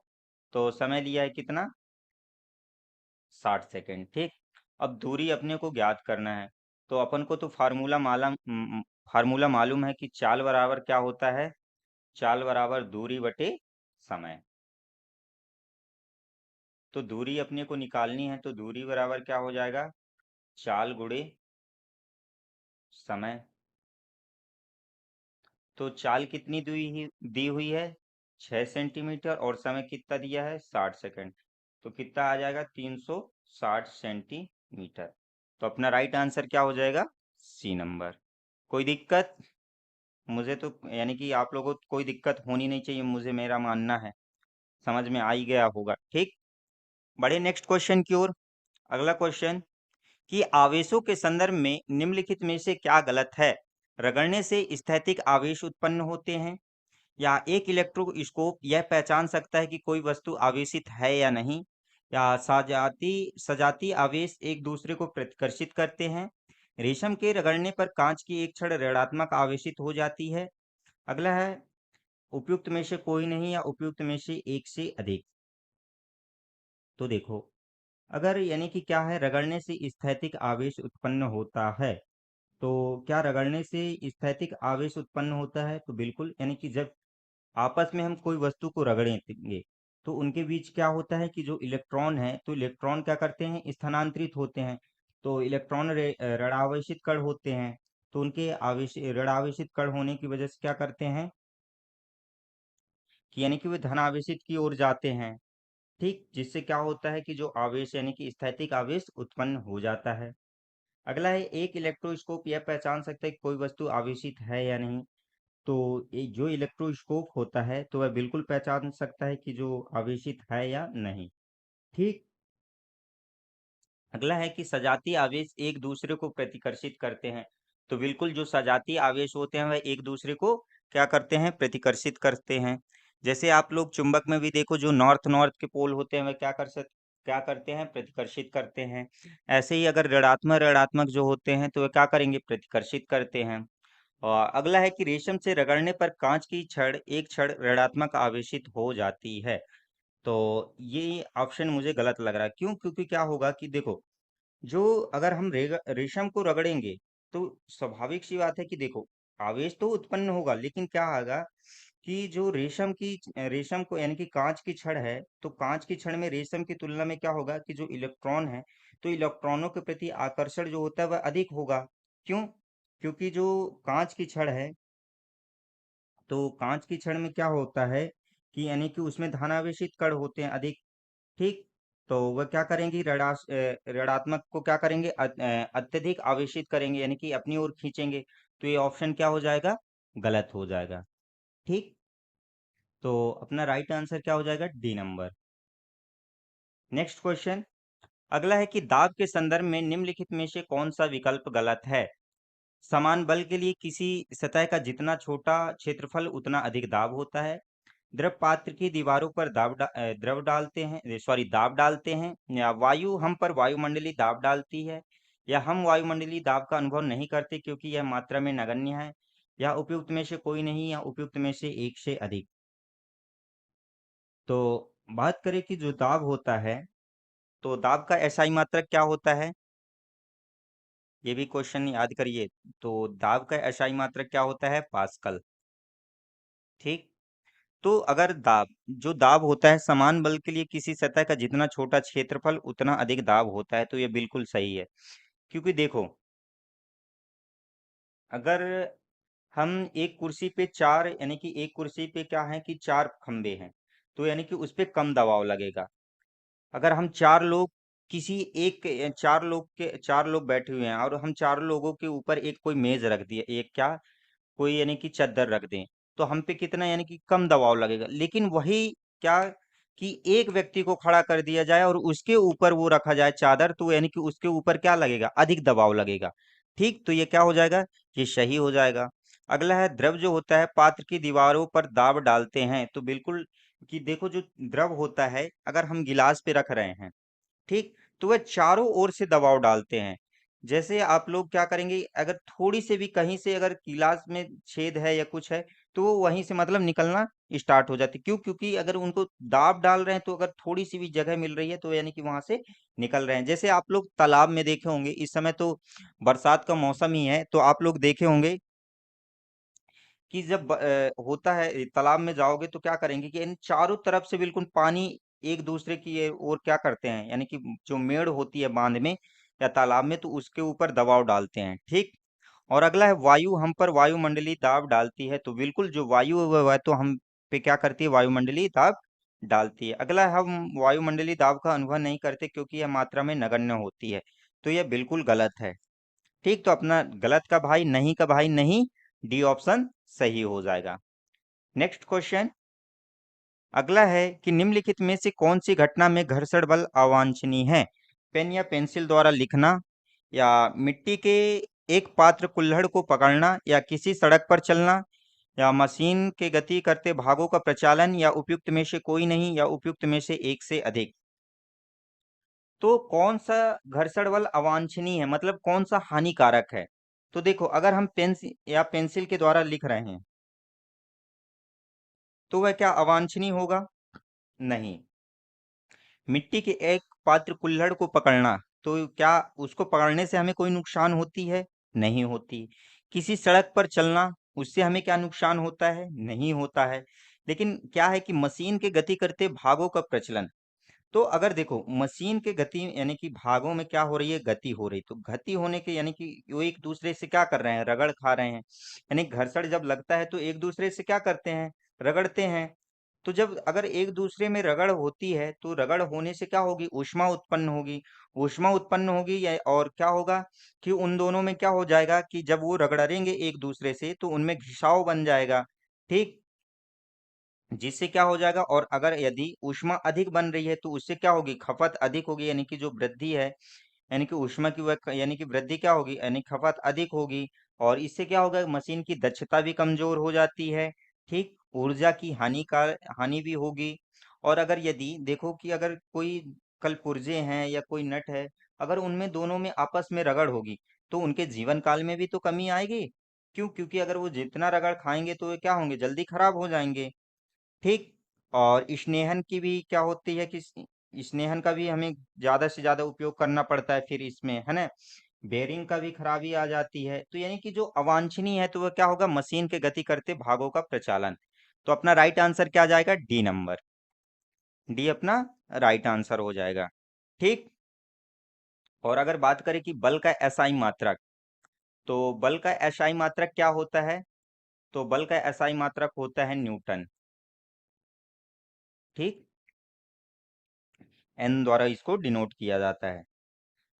तो समय लिया है कितना? 60 सेकंड। ठीक, अब दूरी अपने को ज्ञात करना है। तो अपन को तो फार्मूला मालूम है कि चाल बराबर क्या होता है? चाल बराबर दूरी बटे समय। तो दूरी अपने को निकालनी है, तो दूरी बराबर क्या हो जाएगा? चाल गुणे समय। तो चाल कितनी दी हुई है? 6 सेंटीमीटर, और समय कितना दिया है? 60 सेकंड। तो कितना आ जाएगा? 360 सेंटीमीटर। तो अपना राइट आंसर क्या हो जाएगा? C number. कोई दिक्कत? मुझे तो यानी कि आप लोगों को कोई दिक्कत होनी नहीं चाहिए, मुझे मेरा मानना है समझ में आ ही गया होगा। ठीक, बड़े नेक्स्ट क्वेश्चन की ओर। अगला क्वेश्चन, कि आवेशों के संदर्भ में निम्नलिखित में से क्या गलत है? रगड़ने से स्थैतिक आवेश उत्पन्न होते हैं, या एक इलेक्ट्रोस्कोप यह पहचान सकता है कि कोई वस्तु आवेशित है या नहीं, या सजाती सजाती आवेश एक दूसरे को प्रतिकर्षित करते हैं, रेशम के रगड़ने पर कांच की एक छड़ ऋणात्मक आवेशित हो जाती है। अगला है उपयुक्त में से कोई नहीं, या उपयुक्त में से एक से अधिक। तो देखो, अगर यानी कि क्या है, रगड़ने से स्थैतिक आवेश उत्पन्न होता है, तो क्या रगड़ने से स्थैतिक आवेश उत्पन्न होता है? तो बिल्कुल, यानी कि जब आपस में हम कोई वस्तु को रगड़ेंगे, तो उनके बीच क्या होता है कि जो इलेक्ट्रॉन है, तो इलेक्ट्रॉन क्या करते हैं? स्थानांतरित होते हैं। तो इलेक्ट्रॉन ऋणावेशित कण होते हैं, तो उनके आवेश ऋणावेशित कण होने की वजह से क्या करते हैं कि यानी कि वे धनावेशित की ओर जाते हैं। ठीक, जिससे क्या होता है कि जो आवेश यानी कि स्थैतिक आवेश उत्पन्न हो जाता है। अगला है, एक इलेक्ट्रोस्कोप यह पहचान सकता है कि कोई वस्तु आवेशित है या नहीं। तो जो इलेक्ट्रोस्कोप होता है, तो वह बिल्कुल पहचान सकता है कि जो आवेशित है या नहीं। ठीक, अगला है कि सजातीय आवेश एक दूसरे को प्रतिकर्षित करते हैं। तो बिल्कुल, जो सजातीय आवेश होते हैं वह एक दूसरे को क्या करते हैं? प्रतिकर्षित करते हैं। जैसे आप लोग चुंबक में भी देखो, जो नॉर्थ नॉर्थ के पोल होते हैं वह क्या करते हैं? प्रतिकर्षित करते हैं। ऐसे ही अगर ऋणात्मक ऋणात्मक जो होते हैं, तो वह क्या करेंगे? प्रतिकर्षित करते हैं। और अगला है कि रेशम से रगड़ने पर कांच की एक छड़ ऋणात्मक आवेशित हो जाती है। तो ये ऑप्शन मुझे गलत लग रहा है। क्यों? क्योंकि क्या होगा कि देखो, जो अगर हम रेशम को रगड़ेंगे, तो स्वाभाविक सी बात है कि देखो, आवेश तो उत्पन्न होगा, लेकिन क्या होगा कि जो रेशम को यानी कि कांच की छड़ है, तो कांच की छड़ में रेशम की तुलना में क्या होगा कि जो इलेक्ट्रॉन है, तो इलेक्ट्रॉनों के प्रति आकर्षण जो होता है वह अधिक होगा। क्यों? क्योंकि जो कांच की छड़ है, तो कांच की छड़ में क्या होता है कि यानी कि उसमें धनावेशित कण होते हैं अधिक। ठीक, तो वह क्या करेंगी? ऋणात्मक को क्या करेंगे? अत्यधिक आवेशित करेंगे, यानी कि अपनी ओर खींचेंगे। तो ये ऑप्शन क्या हो जाएगा? गलत हो जाएगा। ठीक, तो अपना राइट आंसर क्या हो जाएगा? D number. नेक्स्ट क्वेश्चन, अगला है कि दाब के संदर्भ में निम्नलिखित में से कौन सा विकल्प गलत है? समान बल के लिए किसी सतह का जितना छोटा क्षेत्रफल उतना अधिक दाब होता है। द्रव पात्र की दीवारों पर दाब डालते हैं, या वायु हम पर वायुमंडलीय दाब डालती है, या हम वायुमंडलीय दाब का अनुभव नहीं करते क्योंकि यह मात्रा में नगण्य है, या उपयुक्त में से कोई नहीं, या उपयुक्त में से एक से अधिक। तो बात करें कि जो दाब होता है, तो दाब का एसआई मात्रक क्या होता है? ये भी क्वेश्चन याद करिए। तो दाब का एसआई मात्रक क्या होता है? पास्कल। ठीक। तो अगर जो दाब होता है समान बल के लिए किसी सतह का जितना छोटा क्षेत्रफल उतना अधिक दाब होता है, तो ये बिल्कुल सही है। क्योंकि देखो, अगर हम एक कुर्सी पे चार, यानी कि एक कुर्सी पे क्या है कि चार खंबे हैं, तो यानी कि उस पे कम दबाव लगेगा। अगर हम चार लोग किसी एक चार लोग बैठे हुए हैं और हम चार लोगों के ऊपर एक कोई मेज रख दिए, एक क्या कोई यानी कि चद्दर रख दें, तो हम पे कितना यानी कि कम दबाव लगेगा। लेकिन वही क्या कि एक व्यक्ति को खड़ा कर दिया जाए और उसके ऊपर वो रखा जाए चादर, तो यानी कि उसके ऊपर क्या लगेगा? अधिक दबाव लगेगा। ठीक, तो ये क्या हो जाएगा? ये सही हो जाएगा। अगला है, द्रव जो होता है पात्र की दीवारों पर दाब डालते हैं, तो बिल्कुल कि देखो, जो द्रव होता है अगर हम गिलास पे रख रहे हैं, ठीक, तो वह चारों ओर से दबाव डालते हैं। जैसे आप लोग क्या करेंगे, अगर थोड़ी से भी कहीं से अगर गिलास में छेद है या कुछ है, तो वो वहीं से मतलब निकलना स्टार्ट हो जाती। क्यों? क्योंकि अगर उनको दाब डाल रहे हैं, तो अगर थोड़ी सी भी जगह मिल रही है, तो यानी कि वहां से निकल रहे हैं। जैसे आप लोग तालाब में देखे होंगे, इस समय तो बरसात का मौसम ही है, तो आप लोग देखे होंगे कि जब होता है तालाब में जाओगे, तो क्या करेंगे कि इन चारों तरफ से बिल्कुल पानी एक दूसरे की ये ओर क्या करते हैं, यानी कि जो मेड़ होती है बांध में या तालाब में, तो उसके ऊपर दबाव डालते हैं। ठीक। और अगला है, वायु हम पर वायुमंडलीय दाब डालती है, तो बिल्कुल जो वायु है वह तो हम पे क्या करती है? वायुमंडलीय दाब डालती है। अगला है, हम वायुमंडलीय दाब का अनुभव नहीं करते क्योंकि यह मात्रा में नगण्य होती है, तो यह बिल्कुल गलत है। ठीक, तो अपना गलत का भाई नहीं का भाई नहीं, डी ऑप्शन सही हो जाएगा। नेक्स्ट क्वेश्चन अगला है कि निम्नलिखित में से कौन सी घटना में घर्षण बल अवांछनीय है? पेन या पेंसिल द्वारा लिखना, या मिट्टी के एक पात्र कुल्हड़ को पकड़ना, या किसी सड़क पर चलना, या मशीन के गति करते भागों का प्रचालन, या उपयुक्त में से कोई नहीं, या उपयुक्त में से एक से अधिक। तो कौन सा घर्षण बल अवांछनीय है, मतलब कौन सा हानिकारक है? तो देखो, अगर हम पेन या पेंसिल के द्वारा लिख रहे हैं, तो वह क्या अवांछनीय होगा? नहीं। मिट्टी के एक पात्र कुल्हड़ को पकड़ना, तो क्या उसको पकड़ने से हमें कोई नुकसान होती है? नहीं होती। किसी सड़क पर चलना, उससे हमें क्या नुकसान होता है? नहीं होता है। लेकिन क्या है कि मशीन के गति करते भागों का प्रचलन, तो अगर देखो मशीन के गति यानी कि भागों में क्या हो रही है? गति हो रही। तो गति होने के यानी कि वो एक दूसरे से क्या कर रहे हैं? रगड़ खा रहे हैं। यानी घर्षण जब लगता है, तो एक दूसरे से क्या करते हैं? रगड़ते हैं। तो जब अगर एक दूसरे में रगड़ होती है, तो रगड़ होने से क्या होगी? ऊष्मा उत्पन्न होगी। ऊष्मा उत्पन्न होगी, या और क्या होगा कि उन दोनों में क्या हो जाएगा कि जब वो रगड़ेंगे एक दूसरे से, तो उनमें घिसाव बन जाएगा। ठीक, जिससे क्या हो जाएगा, और अगर यदि ऊष्मा अधिक बन रही है, तो उससे क्या होगी? खपत अधिक होगी, यानी कि जो वृद्धि है, यानी कि ऊष्मा की वह यानी कि वृद्धि क्या होगी? यानी खपत अधिक होगी। और इससे क्या होगा? मशीन की दक्षता भी कमजोर हो जाती है। ठीक, ऊर्जा की हानि भी होगी। और अगर यदि देखो कि अगर कोई कल पुर्जे हैं या कोई नट है, अगर उनमें दोनों में आपस में रगड़ होगी, तो उनके जीवन काल में भी तो कमी आएगी। क्यों? क्योंकि अगर वो जितना रगड़ खाएंगे, तो वे क्या होंगे? जल्दी खराब हो जाएंगे। ठीक। और स्नेहन की भी क्या होती है कि स्नेहन का भी हमें ज्यादा से ज्यादा उपयोग करना पड़ता है, फिर इसमें है ना, बेरिंग का भी खराबी आ जाती है। तो यानी कि जो अवांछनीय है, तो वह क्या होगा? मशीन के गति करते भागों का प्रचालन। तो अपना राइट आंसर क्या जाएगा? D number. डी अपना राइट आंसर हो जाएगा। ठीक। और अगर बात करें कि बल का एसआई मात्रक, तो बल का एसआई मात्रक क्या होता है? तो बल का एसआई मात्रक होता है न्यूटन। ठीक, एन द्वारा इसको डिनोट किया जाता है।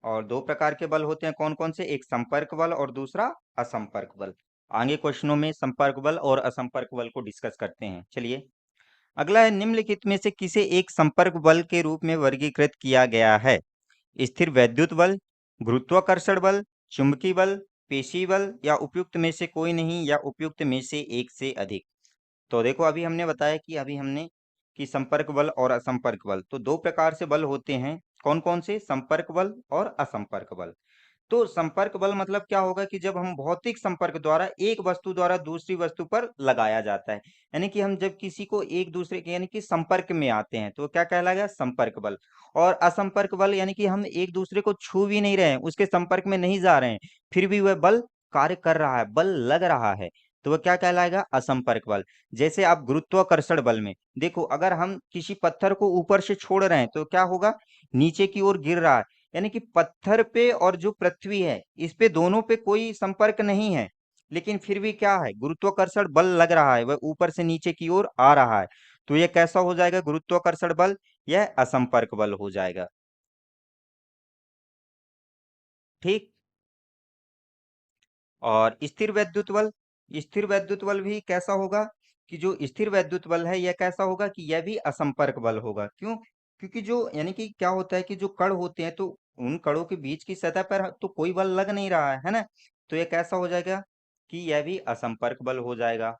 और दो प्रकार के बल होते हैं, कौन कौन से? एक संपर्क बल और दूसरा असंपर्क बल। आगे क्वेश्चनों में संपर्क बल और असंपर्क बल को डिस्कस करते हैं। चलिए, अगला है, निम्नलिखित में से किसे एक संपर्क बल के रूप में वर्गीकृत किया गया है? स्थिर वैद्युत बल, गुरुत्वाकर्षण बल, चुंबकीय बल, पेशी बल, या उपयुक्त में से कोई नहीं, या उपयुक्त में से एक से अधिक। तो देखो, अभी हमने बताया कि संपर्क बल और असंपर्क बल, तो दो प्रकार से बल होते हैं। कौन कौन से? संपर्क बल और असंपर्क बल। तो संपर्क बल मतलब क्या होगा कि जब हम भौतिक संपर्क द्वारा एक वस्तु द्वारा दूसरी वस्तु पर लगाया जाता है, यानी कि हम जब किसी को एक दूसरे के यानी कि संपर्क में आते हैं तो क्या कहलाएगा, संपर्क बल। और असंपर्क बल यानी कि हम एक दूसरे को छू भी नहीं रहे हैं, उसके संपर्क में नहीं जा रहे हैं, फिर भी वह बल कार्य कर रहा है, बल लग रहा है, तो वह क्या कहलाएगा, असंपर्क बल। जैसे आप गुरुत्वाकर्षण बल में देखो, अगर हम किसी पत्थर को ऊपर से छोड़ रहे हैं तो क्या होगा, नीचे की ओर गिर रहा है, यानी कि पत्थर पे और जो पृथ्वी है इस पे दोनों पे कोई संपर्क नहीं है, लेकिन फिर भी क्या है, गुरुत्वाकर्षण बल लग रहा है, वह ऊपर से नीचे की ओर आ रहा है, तो यह कैसा हो जाएगा, गुरुत्वाकर्षण बल, यह असंपर्क बल हो जाएगा। ठीक। और स्थिर वैद्युत बल, स्थिर वैद्युत बल भी कैसा होगा, कि जो स्थिर वैद्युत बल है यह कैसा होगा, कि यह भी असंपर्क बल होगा। क्यों, क्योंकि जो यानी कि क्या होता है कि जो कण होते हैं तो उन कणों के बीच की सतह पर तो कोई बल लग नहीं रहा है ना, तो यह कैसा हो जाएगा, कि यह भी असंपर्क बल हो जाएगा।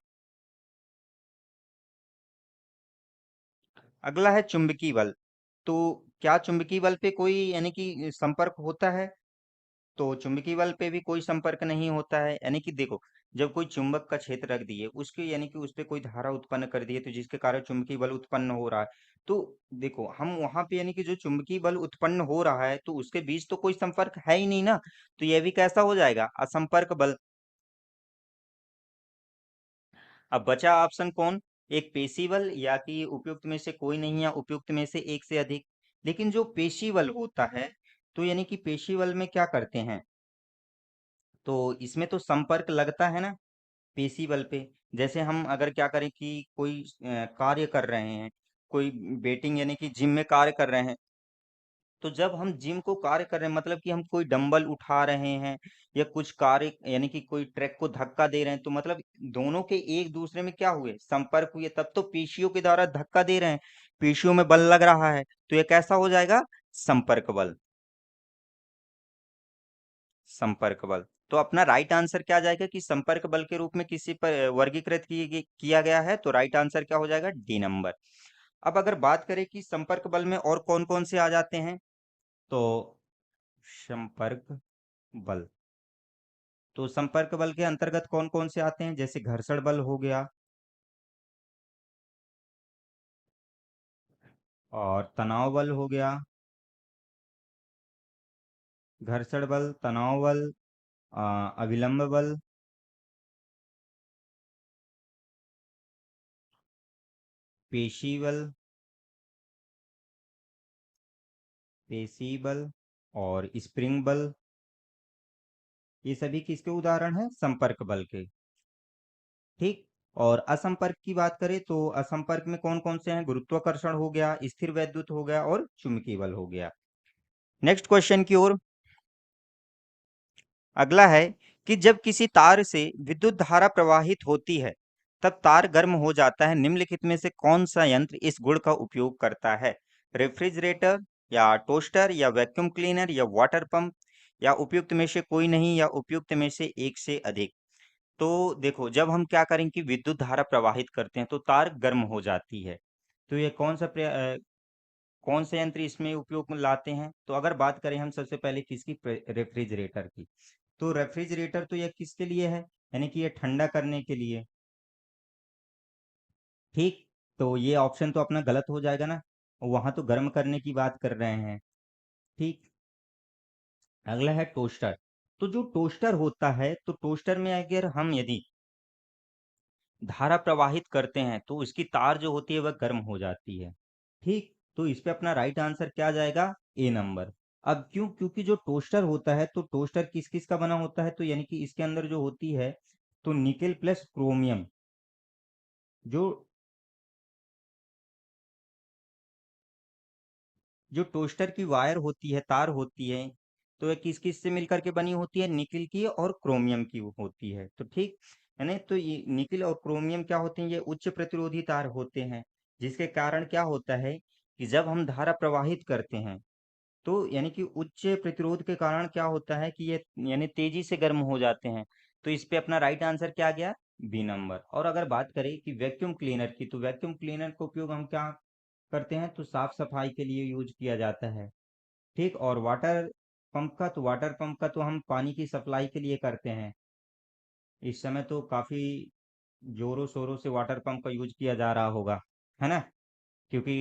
अगला है चुंबकीय बल। तो क्या चुंबकीय बल पे कोई यानी कि संपर्क होता है, तो चुंबकीय बल पे भी कोई संपर्क नहीं होता है, यानी कि देखो, जब कोई चुंबक का क्षेत्र रख दिए उसके यानी कि उस पे कोई धारा उत्पन्न कर दिए तो जिसके कारण चुंबकीय बल उत्पन्न हो रहा है, तो देखो हम वहां पे यानी कि जो चुंबकीय बल उत्पन्न हो रहा है तो उसके बीच तो कोई संपर्क है ही नहीं ना, तो यह भी कैसा हो जाएगा, असंपर्क बल। अब बचा ऑप्शन कौन, एक पेशी बल या कि उपयुक्त में से कोई नहीं या उपयुक्त में से एक से अधिक। लेकिन जो पेशी बल होता है, तो यानी कि पेशी बल में क्या करते हैं, तो इसमें तो संपर्क लगता है ना पेशी बल पे। जैसे हम अगर क्या करें कि कोई कार्य कर रहे हैं, कोई बेटिंग यानी कि जिम में कार्य कर रहे हैं, तो जब हम जिम को कार्य कर रहे हैं मतलब कि हम कोई डंबल उठा रहे हैं या कुछ कार्य यानी कि कोई ट्रैक को धक्का दे रहे हैं, तो मतलब दोनों के एक दूसरे में क्या हुए, संपर्क हुए, तब तो पेशियों के द्वारा धक्का दे रहे हैं, पेशियों में बल लग रहा है, तो ये कैसा हो जाएगा, संपर्क बल। संपर्क बल। तो अपना राइट आंसर क्या आ जाएगा, कि संपर्क बल के रूप में किसी पर वर्गीकृत किया गया है, तो राइट आंसर क्या हो जाएगा, डी नंबर। अब अगर बात करें कि संपर्क बल में और कौन कौन से आ जाते हैं, तो संपर्क बल, तो संपर्क बल के अंतर्गत कौन कौन से आते हैं, जैसे घर्षण बल हो गया, और तनाव बल हो गया, घर्षण बल, तनाव बल, अविलंब बल, पेशी बल, पेशी बल, और स्प्रिंग बल, ये सभी किसके उदाहरण हैं, संपर्क बल के। ठीक। और असंपर्क की बात करें तो असंपर्क में कौन कौन से हैं, गुरुत्वाकर्षण हो गया, स्थिर वैद्युत हो गया, और चुंबकीय बल हो गया। नेक्स्ट क्वेश्चन की ओर। अगला है कि जब किसी तार से विद्युत धारा प्रवाहित होती है तब तार गर्म हो जाता है, निम्नलिखित में से कौन सा यंत्र इस गुण का उपयोग करता है, रेफ्रिजरेटर या टोस्टर या वैक्यूम क्लीनर या वाटर पंप, या उपयुक्त में से कोई नहीं या उपयुक्त में से एक से अधिक। तो देखो, जब हम क्या करें कि विद्युत धारा प्रवाहित करते हैं तो तार गर्म हो जाती है, तो ये कौन से यंत्र इसमें उपयोग में लाते हैं, तो अगर बात करें हम सबसे पहले किसकी, रेफ्रिजरेटर की, तो रेफ्रिजरेटर तो यह किसके लिए है, यानी कि ये ठंडा करने के लिए। ठीक। तो ये ऑप्शन तो अपना गलत हो जाएगा ना, वहां तो गर्म करने की बात कर रहे हैं। ठीक। अगला है टोस्टर। तो जो टोस्टर होता है, तो टोस्टर में अगर हम यदि धारा प्रवाहित करते हैं तो उसकी तार जो होती है वह गर्म हो जाती है। ठीक। तो इस पे अपना राइट आंसर क्या आ जाएगा, ए नंबर। अब क्यों, क्योंकि जो टोस्टर होता है तो टोस्टर किस किस का बना होता है, तो यानी कि इसके अंदर जो होती है, तो निकेल प्लस क्रोमियम, जो जो टोस्टर की वायर होती है, तार होती है, तो ये किस किस से मिलकर के बनी होती है, निकिल की और क्रोमियम की होती है, तो ठीक है ना। तो ये निकिल और क्रोमियम क्या होते हैं, ये उच्च प्रतिरोधी तार होते हैं, जिसके कारण क्या होता है कि जब हम धारा प्रवाहित करते हैं तो यानी कि उच्च प्रतिरोध के कारण क्या होता है कि ये यानी तेजी से गर्म हो जाते हैं, तो इस पे अपना राइट आंसर क्या आ गया, बी नंबर। और अगर बात करें कि वैक्यूम क्लीनर की, तो वैक्यूम क्लीनर का उपयोग हम क्या करते हैं, तो साफ सफाई के लिए यूज किया जाता है। ठीक। और वाटर पंप का तो वाटर पंप का तो हम पानी की सप्लाई के लिए करते हैं। इस समय तो काफी जोरों शोरों से वाटर पंप का यूज किया जा रहा होगा, है ना? क्योंकि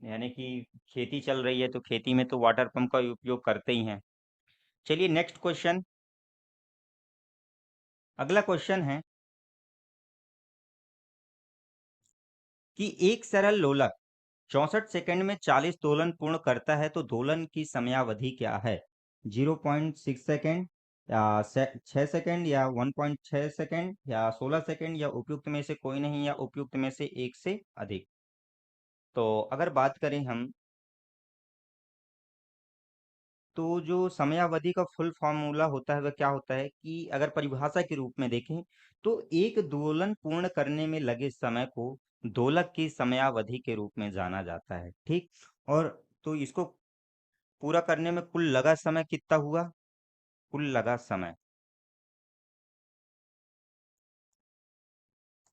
यानी कि खेती चल रही है तो खेती में तो वाटर पंप का उपयोग करते ही हैं। चलिए नेक्स्ट क्वेश्चन। अगला क्वेश्चन है कि एक सरल लोलक 64 सेकंड में 40 दोलन पूर्ण करता है तो दोलन की समयावधि क्या है? 0.6 सेकंड या 6 सेकंड या 1.6 सेकंड या 16 सेकंड या उपयुक्त में से कोई नहीं या उपयुक्त में से एक से अधिक। तो अगर बात करें हम, तो जो समयावधि का फुल फॉर्मूला होता है वह क्या होता है कि अगर परिभाषा के रूप में देखें तो एक दोलन पूर्ण करने में लगे समय को दोलक की समयावधि के रूप में जाना जाता है, ठीक। और तो इसको पूरा करने में कुल लगा समय कितना हुआ? कुल लगा समय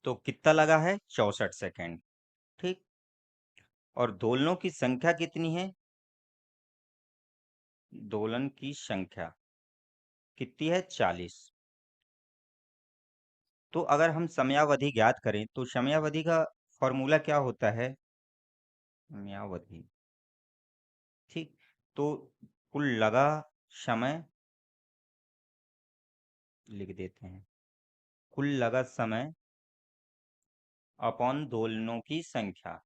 तो कितना लगा है? 64 सेकंड, ठीक। और दोलनों की संख्या कितनी है? दोलन की संख्या कितनी है? 40। तो अगर हम समयावधि ज्ञात करें तो समयावधि का फॉर्मूला क्या होता है? समयावधि, ठीक। तो कुल लगा समय लिख देते हैं, कुल लगा समय अपॉन दोलनों की संख्या,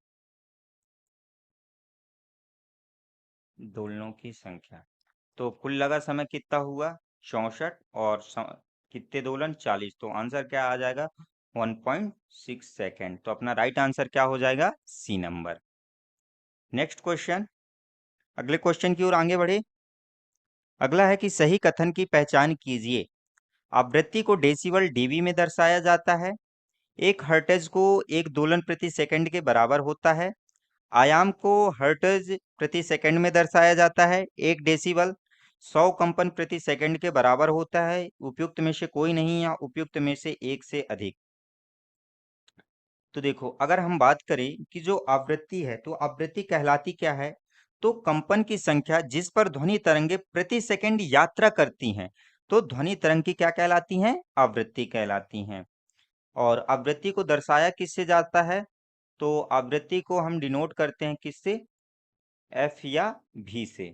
दोलनों की संख्या। तो कुल लगा समय कितना हुआ? 64 और कितने दोलन? 40। तो आंसर क्या आ जाएगा? 1.6 सेकंड। तो अपना राइट आंसर क्या हो जाएगा? C number. नेक्स्ट क्वेश्चन, अगले क्वेश्चन की ओर आगे बढ़े। अगला है कि सही कथन की पहचान कीजिए। आवृत्ति को डेसिबल डीबी में दर्शाया जाता है। एक हर्ट्ज को एक दोलन प्रति सेकंड के बराबर होता है। आयाम को हर्ट्ज प्रति सेकंड में दर्शाया जाता है। एक डेसिबल 100 कंपन प्रति सेकंड के बराबर होता है। उपयुक्त में से कोई नहीं या उपयुक्त में से एक से अधिक। तो देखो, अगर हम बात करें कि जो आवृत्ति है तो आवृत्ति कहलाती क्या है? तो कंपन की संख्या जिस पर ध्वनि तरंगे प्रति सेकंड यात्रा करती हैं, तो ध्वनि तरंग की क्या कहलाती हैं? आवृत्ति कहलाती हैं। और आवृत्ति को दर्शाया किससे जाता है? तो आवृत्ति को हम डिनोट करते हैं किससे? एफ या भी से,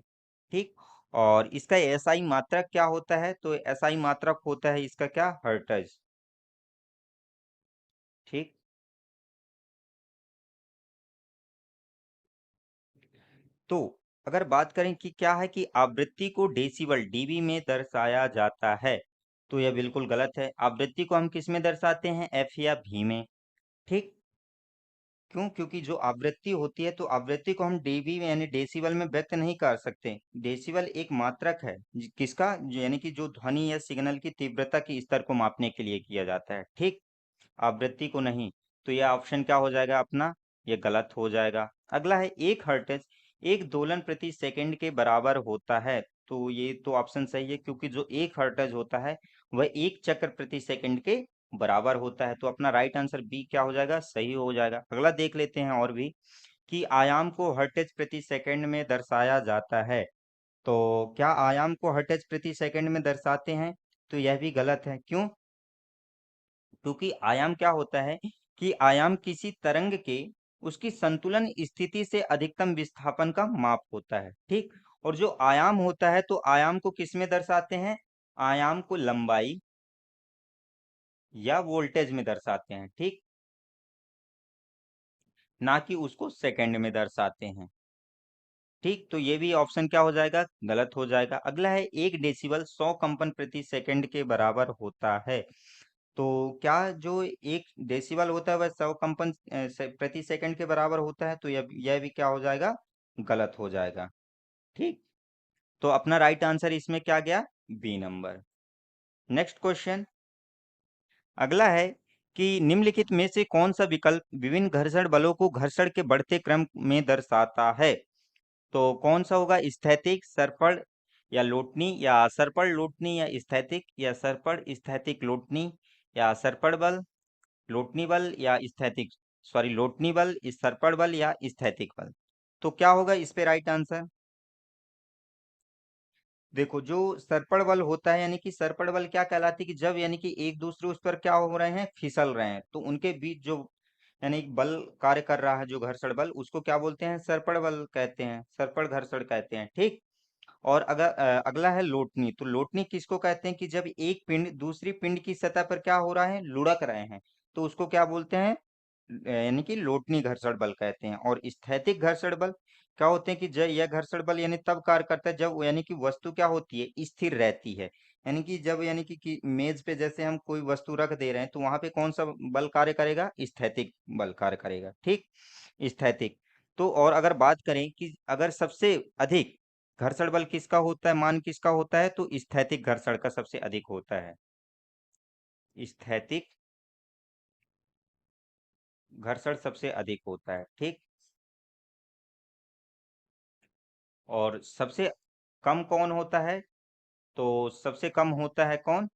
ठीक। और इसका एसआई मात्रक क्या होता है? तो एसआई मात्रक होता है इसका क्या? हर्ट्ज, ठीक। तो अगर बात करें कि क्या है कि आवृत्ति को डेसिबल डीबी में दर्शाया जाता है, तो यह बिल्कुल गलत है। आवृत्ति को हम किस में दर्शाते हैं? एफ या भी में, ठीक। क्यों? क्योंकि जो आवृत्ति होती है तो आवृत्ति को हम डीबी में यानी डेसिबल में व्यक्त नहीं कर सकते। डेसिबल एक मात्रक है किसका? यानी कि जो ध्वनि या सिग्नल की तीव्रता के स्तर को मापने के लिए किया जाता है, ठीक। आवृत्ति को नहीं। तो यह ऑप्शन क्या हो जाएगा अपना? ये गलत हो जाएगा। अगला है एक हर्ट्ज एक दोलन प्रति सेकंड के बराबर होता है। तो ये तो ऑप्शन सही है क्योंकि जो एक हर्ट्ज होता है वह एक चक्र प्रति सेकंड के बराबर होता है। तो अपना राइट आंसर बी क्या हो जाएगा? सही हो जाएगा। अगला देख लेते हैं और भी कि आयाम को हर्ट्ज प्रति सेकंड में दर्शाया जाता है। तो क्या आयाम को हर्ट्ज प्रति सेकंड में दर्शाते हैं? तो यह भी गलत है। क्यों? क्योंकि आयाम क्या होता है कि आयाम किसी तरंग के उसकी संतुलन स्थिति से अधिकतम विस्थापन का माप होता है, ठीक। और जो आयाम होता है तो आयाम को किस में दर्शाते हैं? आयाम को लंबाई या वोल्टेज में दर्शाते हैं, ठीक, ना कि उसको सेकंड में दर्शाते हैं, ठीक। तो ये भी ऑप्शन क्या हो जाएगा? गलत हो जाएगा। अगला है एक डेसिबल 100 कंपन प्रति सेकंड के बराबर होता है। तो क्या जो एक डेसिबल होता है वह 100 कंपन प्रति सेकंड के बराबर होता है? तो यह भी क्या हो जाएगा? गलत हो जाएगा, ठीक। तो अपना राइट आंसर इसमें क्या गया? B number. नेक्स्ट क्वेश्चन, अगला है कि निम्नलिखित में से कौन सा विकल्प विभिन्न घर्षण बलों को घर्षण के बढ़ते क्रम में दर्शाता है? तो कौन सा होगा? स्थैतिक, सर्पण या लोटनी या सर्पण लोटनी या स्थैतिक या सर्पण स्थैतिक लोटनी या सर्पण बल, लोटनी बल या स्थैतिक, सॉरी लोटनी बल, सर्पण बल या स्थैतिक बल। तो क्या होगा इस पे राइट आंसर? देखो जो सर्पण बल होता है, यानी कि सर्पण बल क्या कहलाती है कि जब यानी कि एक दूसरे उस पर क्या हो रहे हैं, फिसल रहे हैं, तो उनके बीच जो यानी कि बल कार्य कर रहा है, जो घर्षण बल, उसको क्या बोलते हैं, सर्पण बल कहते हैं, सर्पण घर्षण कहते हैं, ठीक। और अगर अगला है लोटनी। तो लोटनी किसको कहते हैं कि जब एक पिंड दूसरी पिंड की सतह पर क्या हो रहा है, लुढ़क रहे हैं, तो उसको क्या बोलते हैं, यानी कि लोटनी घर्षण बल कहते हैं। और स्थैतिक घर्षण बल क्या होते हैं कि जब यह घर्षण बल यानी तब कार्य करता है जब यानी कि वस्तु क्या होती है, स्थिर रहती है। यानी कि जब यानी कि मेज पे जैसे हम कोई वस्तु रख दे रहे हैं, तो वहां पे कौन सा बल कार्य करेगा, स्थैतिक बल कार्य करेगा, ठीक। स्थैतिक। तो और अगर बात करें कि अगर सबसे अधिक घर्षण बल किसका होता है, मान किसका होता है, तो स्थैतिक घर्षण का सबसे अधिक होता है। स्थैतिक घर्षण सबसे अधिक होता है, ठीक। और सबसे कम कौन होता है, तो सबसे कम होता है कौन,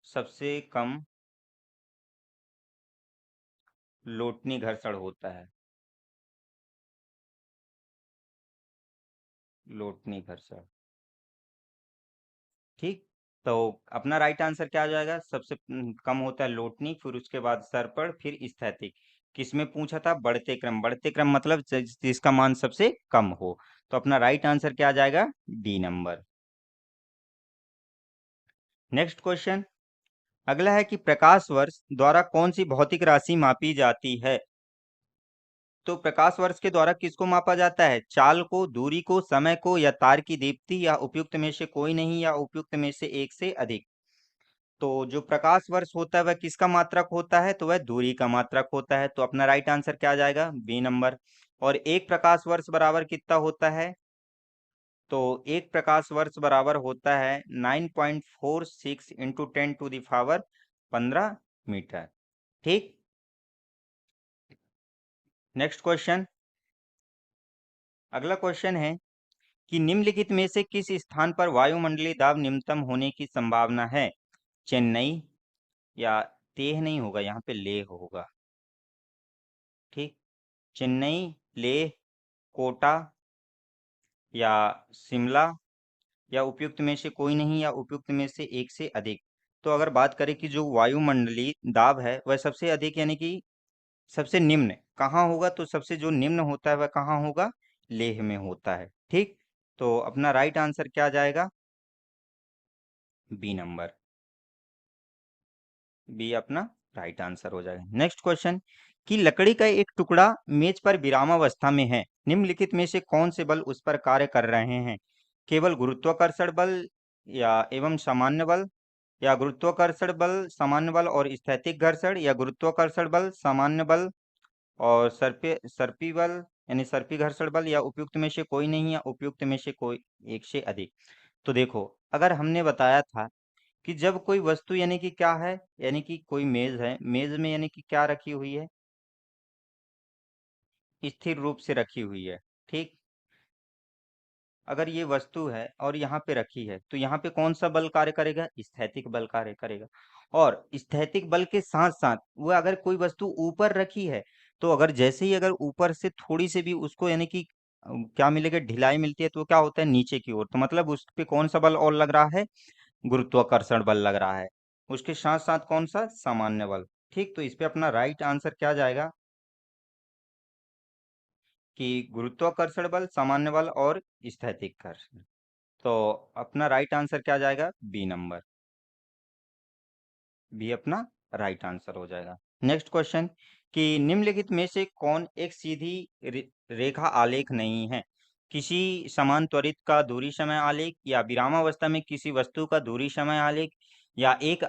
सबसे कम लोटनी घर्षण होता है, लोटनी घर्षण, ठीक। तो अपना राइट आंसर क्या आ जाएगा, सबसे कम होता है लोटनी, फिर उसके बाद सर्पण, फिर स्थैतिक। किसमें पूछा था, बढ़ते क्रम, बढ़ते क्रम मतलब जिसका मान सबसे कम हो। तो अपना राइट आंसर क्या आ जाएगा, डी नंबर। Next question. अगला है कि प्रकाश वर्ष द्वारा कौन सी भौतिक राशि मापी जाती है। तो प्रकाश वर्ष के द्वारा किसको मापा जाता है, चाल को, दूरी को, समय को, या तार की दीप्ति, या उपयुक्त में से कोई नहीं, या उपयुक्त में से एक से अधिक। तो जो प्रकाश वर्ष होता है वह किसका मात्रक होता है, तो वह दूरी का मात्रक होता है। तो अपना राइट आंसर क्या आ जाएगा, बी नंबर। और एक प्रकाश वर्ष बराबर कितना होता है, तो एक प्रकाश वर्ष बराबर होता है 9.46 इंटू 10⁻15 मीटर, ठीक। Next question. अगला क्वेश्चन है कि निम्नलिखित में से किस स्थान पर वायुमंडलीय दाब निम्नतम होने की संभावना है। चेन्नई, या तेह नहीं होगा, यहाँ पे लेह होगा, ठीक। चेन्नई, लेह, कोटा, या शिमला, या उपयुक्त में से कोई नहीं, या उपयुक्त में से एक से अधिक। तो अगर बात करें कि जो वायुमंडलीय दाब है वह सबसे अधिक यानी कि सबसे निम्न कहाँ होगा, तो सबसे जो निम्न होता है वह कहाँ होगा, लेह में होता है, ठीक। तो अपना राइट आंसर क्या आ जाएगा, बी नंबर। बी अपना राइट आंसर हो जाएगा। नेक्स्ट क्वेश्चन कि लकड़ी का एक टुकड़ा मेज पर विरामावस्था में है, निम्नलिखित में से कौन से बल उस पर कार्य कर रहे हैं। केवल गुरुत्वाकर्षण बल, या एवं सामान्य बल, या गुरुत्वाकर्षण बल, सामान्य बल और स्थैतिक घर्षण, या गुरुत्वाकर्षण बल, सामान्य बल और सर्पी बल यानी सर्पी घर्षण बल, या उपयुक्त में से कोई नहीं, या उपयुक्त में से कोई एक से अधिक। तो देखो, अगर हमने बताया था कि जब कोई वस्तु यानी कि क्या है, यानी कि कोई मेज है, मेज में यानी कि क्या रखी हुई है, स्थिर रूप से रखी हुई है, ठीक। अगर ये वस्तु है और यहाँ पे रखी है, तो यहाँ पे कौन सा बल कार्य करेगा, स्थैतिक बल कार्य करेगा। और स्थैतिक बल के साथ साथ वह अगर कोई वस्तु ऊपर रखी है, तो अगर जैसे ही अगर ऊपर से थोड़ी सी भी उसको यानी कि क्या मिलेगा, ढिलाई मिलती है, तो क्या होता है, नीचे की ओर, तो मतलब उस पे कौन सा बल और लग रहा है, गुरुत्वाकर्षण बल लग रहा है। उसके साथ साथ कौन सा, सामान्य बल, ठीक। तो इस पे अपना राइट आंसर क्या जाएगा, कि गुरुत्वाकर्षण बल, सामान्य बल और स्थैतिक घर्षण। तो अपना राइट आंसर क्या जाएगा, बी नंबर। बी अपना राइट आंसर हो जाएगा। नेक्स्ट क्वेश्चन कि निम्नलिखित में से कौन एक सीधी रेखा आलेख नहीं है। किसी समान त्वरित का दूरी समय आलेख, या विरामावस्था में किसी वस्तु का दूरी समय आलेख, या एक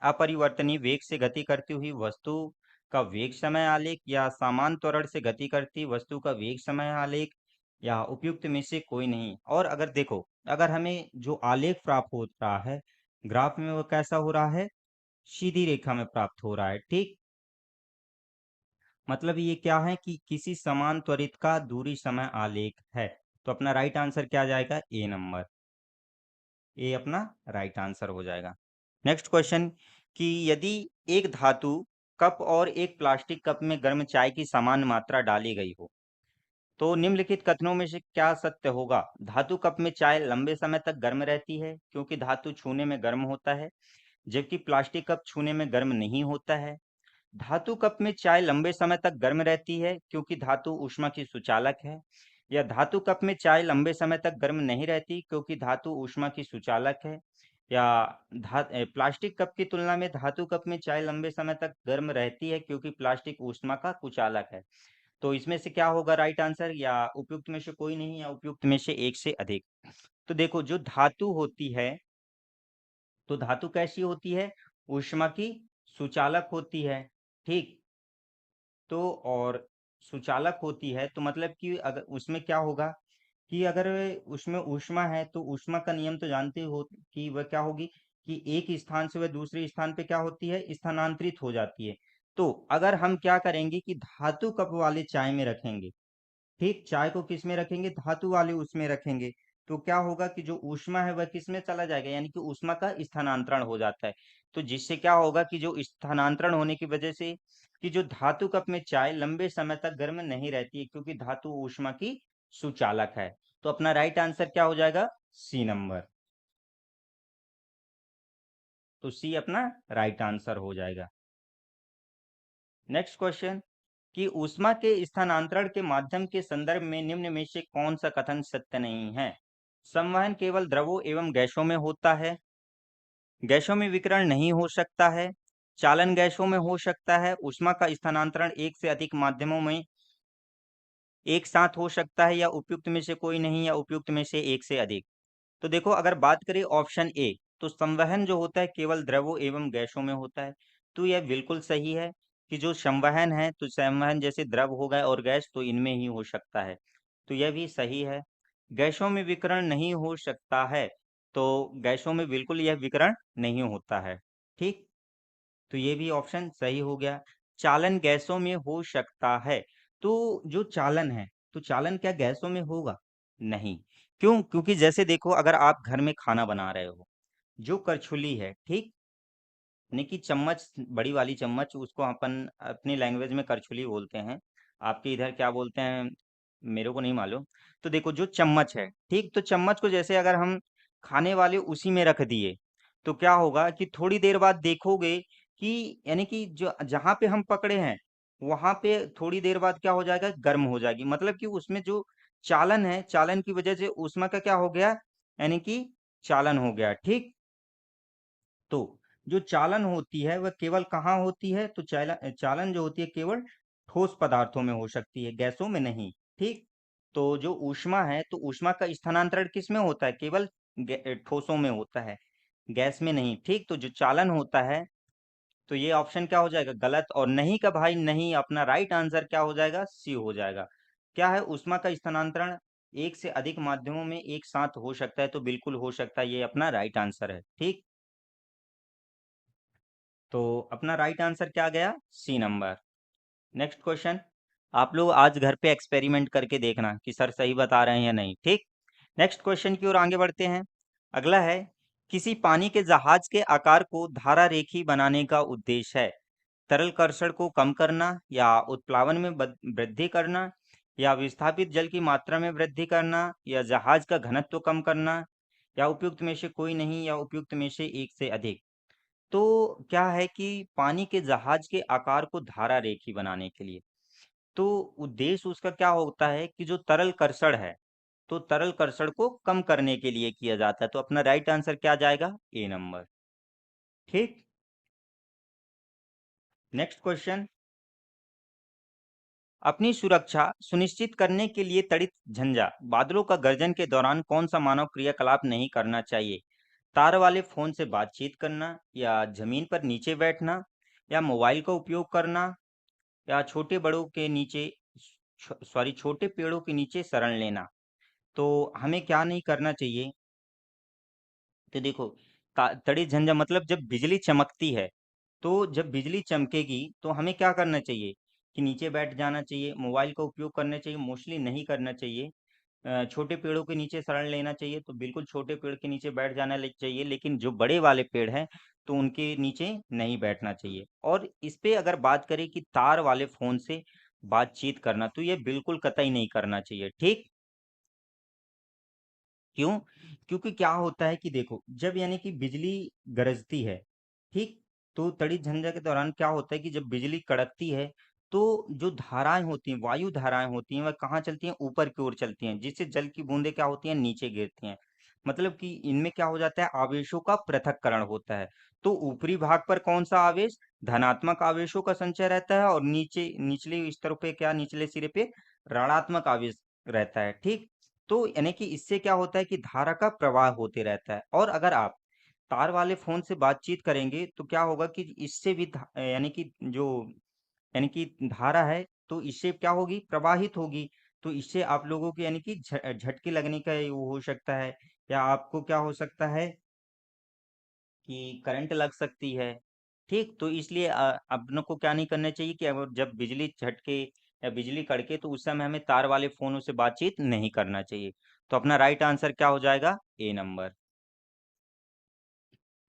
अपरिवर्तनीय वेग से गति करती हुई वस्तु का वेग समय आलेख, या समान त्वरण से गति करती वस्तु का वेग समय आलेख, या उपयुक्त में से कोई नहीं। और अगर देखो, अगर हमें जो आलेख प्राप्त हो रहा है ग्राफ में, वो कैसा हो रहा है, सीधी रेखा में प्राप्त हो रहा है, ठीक। मतलब ये क्या है कि किसी समान त्वरित का दूरी समय आलेख है। तो अपना राइट आंसर क्या आ जाएगा, ए नंबर। ए अपना राइट आंसर हो जाएगा। नेक्स्ट क्वेश्चन कि यदि एक धातु कप और एक प्लास्टिक कप में गर्म चाय की समान मात्रा डाली गई हो, तो निम्नलिखित कथनों में से क्या सत्य होगा? धातु कप में चाय लंबे समय तक गर्म रहती है क्योंकि धातु छूने में गर्म होता है, जबकि प्लास्टिक कप छूने में गर्म नहीं होता है। धातु कप में चाय लंबे समय तक गर्म रहती है क्योंकि धातु ऊष्मा की सुचालक है। या धातु कप में चाय लंबे समय तक गर्म नहीं रहती क्योंकि धातु ऊष्मा की सुचालक है। या प्लास्टिक कप की तुलना में धातु कप में चाय लंबे समय तक गर्म रहती है क्योंकि प्लास्टिक ऊष्मा का कुचालक है। तो इसमें से क्या होगा राइट आंसर? या उपयुक्त में से कोई नहीं, या उपयुक्त में से एक से अधिक? तो देखो, जो धातु होती है, तो धातु कैसी होती है? ऊष्मा की सुचालक होती है, ठीक। तो और सुचालक होती है, तो मतलब कि अगर उसमें क्या होगा कि अगर उसमें ऊष्मा है तो ऊष्मा का नियम तो जानते हो कि वह क्या होगी कि एक स्थान से वह दूसरे स्थान पे क्या होती है? स्थानांतरित हो जाती है। तो अगर हम क्या करेंगे कि धातु कप वाले चाय में रखेंगे, ठीक, चाय को किस में रखेंगे? धातु वाले उसमें रखेंगे, तो क्या होगा कि जो ऊष्मा है वह किस में चला जाएगा? यानी कि ऊष्मा का स्थानांतरण हो जाता है। तो जिससे क्या होगा कि जो स्थानांतरण होने की वजह से कि जो धातु कप में चाय लंबे समय तक गर्म नहीं रहती है क्योंकि धातु ऊष्मा की सुचालक है। तो अपना राइट आंसर क्या हो जाएगा? C number. तो सी अपना राइट आंसर हो जाएगा। नेक्स्ट क्वेश्चन कि ऊष्मा के स्थानांतरण के माध्यम के संदर्भ में निम्न में से कौन सा कथन सत्य नहीं है? संवहन केवल द्रवों एवं गैसों में होता है, गैसों में विकिरण नहीं हो सकता है, चालन गैसों में हो सकता है, ऊष्मा का स्थानांतरण एक से अधिक माध्यमों में एक साथ हो सकता है, या उपयुक्त में से कोई नहीं, या उपयुक्त में से एक से अधिक। तो देखो, अगर बात करें ऑप्शन ए, तो संवहन जो होता है केवल द्रवों एवं गैसों में होता है। तो यह बिल्कुल सही है कि जो संवहन है, तो संवहन जैसे द्रव हो गए और गैस, तो इनमें ही हो सकता है। तो यह भी सही है। गैसों में विकिरण नहीं हो सकता है, तो गैसों में बिल्कुल यह विकिरण नहीं होता है, ठीक। तो ये भी ऑप्शन सही हो गया। चालन गैसों में हो सकता है, तो जो चालन है, तो चालन क्या गैसों में होगा? नहीं। क्यों? क्योंकि जैसे देखो, अगर आप घर में खाना बना रहे हो, जो करछुली है, ठीक, यानी कि चम्मच, बड़ी वाली चम्मच, उसको अपन अपनी लैंग्वेज में करछुली बोलते हैं। आपके इधर क्या बोलते हैं मेरे को नहीं मालूम। तो देखो, जो चम्मच है, ठीक, तो चम्मच को जैसे अगर हम खाने वाले उसी में रख दिए, तो क्या होगा कि थोड़ी देर बाद देखोगे कि यानी कि जो जहाँ पे हम पकड़े हैं, वहां पे थोड़ी देर बाद क्या हो जाएगा? गर्म हो जाएगी। मतलब कि उसमें जो चालन है, चालन की वजह से ऊष्मा का क्या हो गया? यानी कि चालन हो गया, ठीक। तो जो चालन होती है वह केवल कहाँ होती है? तो चालन जो होती है केवल ठोस पदार्थों में हो सकती है, गैसों में नहीं, ठीक। तो जो ऊष्मा है, तो ऊष्मा का स्थानांतरण किस में होता है? केवल ठोसों में होता है, गैस में नहीं, ठीक। तो जो चालन होता है, तो ये ऑप्शन क्या हो जाएगा? गलत। और नहीं का भाई नहीं, अपना राइट आंसर क्या हो जाएगा? सी हो जाएगा। क्या है? ऊष्मा का स्थानांतरण एक से अधिक माध्यमों में एक साथ हो सकता है, तो बिल्कुल हो सकता है, ये अपना राइट आंसर है, ठीक। तो अपना राइट आंसर क्या गया? सी नंबर। नेक्स्ट क्वेश्चन, आप लोग आज घर पे एक्सपेरिमेंट करके देखना कि सर सही बता रहे हैं या नहीं, ठीक। नेक्स्ट क्वेश्चन की ओर आगे बढ़ते हैं। अगला है, किसी पानी के जहाज के आकार को धारा रेखी बनाने का उद्देश्य है तरल कर्षण को कम करना, या उत्प्लावन में वृद्धि करना, या विस्थापित जल की मात्रा में वृद्धि करना, या जहाज का घनत्व कम करना, या उपयुक्त में से कोई नहीं, या उपयुक्त में से एक से अधिक। तो क्या है कि पानी के जहाज के आकार को धारा रेखी बनाने के लिए, तो उद्देश्य उसका क्या होता है कि जो तरल कर्षण है, तो तरल कर्षण को कम करने के लिए किया जाता है। तो अपना राइट आंसर क्या जाएगा? ए नंबर, ठीक। नेक्स्ट क्वेश्चन, अपनी सुरक्षा सुनिश्चित करने के लिए तड़ित झंझा बादलों का गर्जन के दौरान कौन सा मानव क्रियाकलाप नहीं करना चाहिए? तार वाले फोन से बातचीत करना, या जमीन पर नीचे बैठना, या मोबाइल का उपयोग करना, या छोटे बड़ों के नीचे सॉरी छोटे पेड़ों के नीचे शरण लेना। तो हमें क्या नहीं करना चाहिए? तो देखो, तड़ित झंझा मतलब जब बिजली चमकती है, तो जब बिजली चमकेगी तो हमें क्या करना चाहिए कि नीचे बैठ जाना चाहिए, मोबाइल का उपयोग करना चाहिए, मोस्टली नहीं करना चाहिए। छोटे पेड़ों के नीचे शरण लेना चाहिए, तो बिल्कुल छोटे पेड़ के नीचे बैठ जाना चाहिए, लेकिन जो बड़े वाले पेड़ हैं, तो उनके नीचे नहीं बैठना चाहिए। और इस पे अगर बात करें कि तार वाले फ़ोन से बातचीत करना, तो ये बिल्कुल कतई नहीं करना चाहिए, ठीक। क्यों? क्योंकि क्या होता है कि देखो, जब यानी कि बिजली गरजती है, ठीक, तो तड़ी झंझा के दौरान क्या होता है कि जब बिजली कड़कती है, तो जो धाराएं होती हैं, वायु धाराएं होती हैं, वह कहाँ चलती हैं? ऊपर की ओर चलती हैं, जिससे जल की बूंदें क्या होती हैं? नीचे गिरती हैं। मतलब कि इनमें क्या हो जाता है? आवेशों का पृथक्करण होता है। तो ऊपरी भाग पर कौन सा आवेश? धनात्मक आवेशों का संचय रहता है, और नीचे निचले स्तर पे क्या, निचले सिरे पे ऋणात्मक आवेश रहता है, ठीक। तो यानी कि इससे क्या होता है कि धारा का प्रवाह होते रहता है। और अगर आप तार वाले फोन से बातचीत करेंगे तो क्या होगा कि इससे भी यानी कि जो यानी कि धारा है, तो इससे क्या होगी? प्रवाहित होगी। तो इससे आप लोगों की यानी कि झटके लगने का ये वो हो सकता है, या आपको क्या हो सकता है कि करंट लग सकती है, ठीक। तो इसलिए अपनों को क्या नहीं करना चाहिए कि अगर जब बिजली झटके या बिजली कड़के, तो उस समय हमें तार वाले फोनों से बातचीत नहीं करना चाहिए। तो अपना राइट आंसर क्या हो जाएगा? ए नंबर।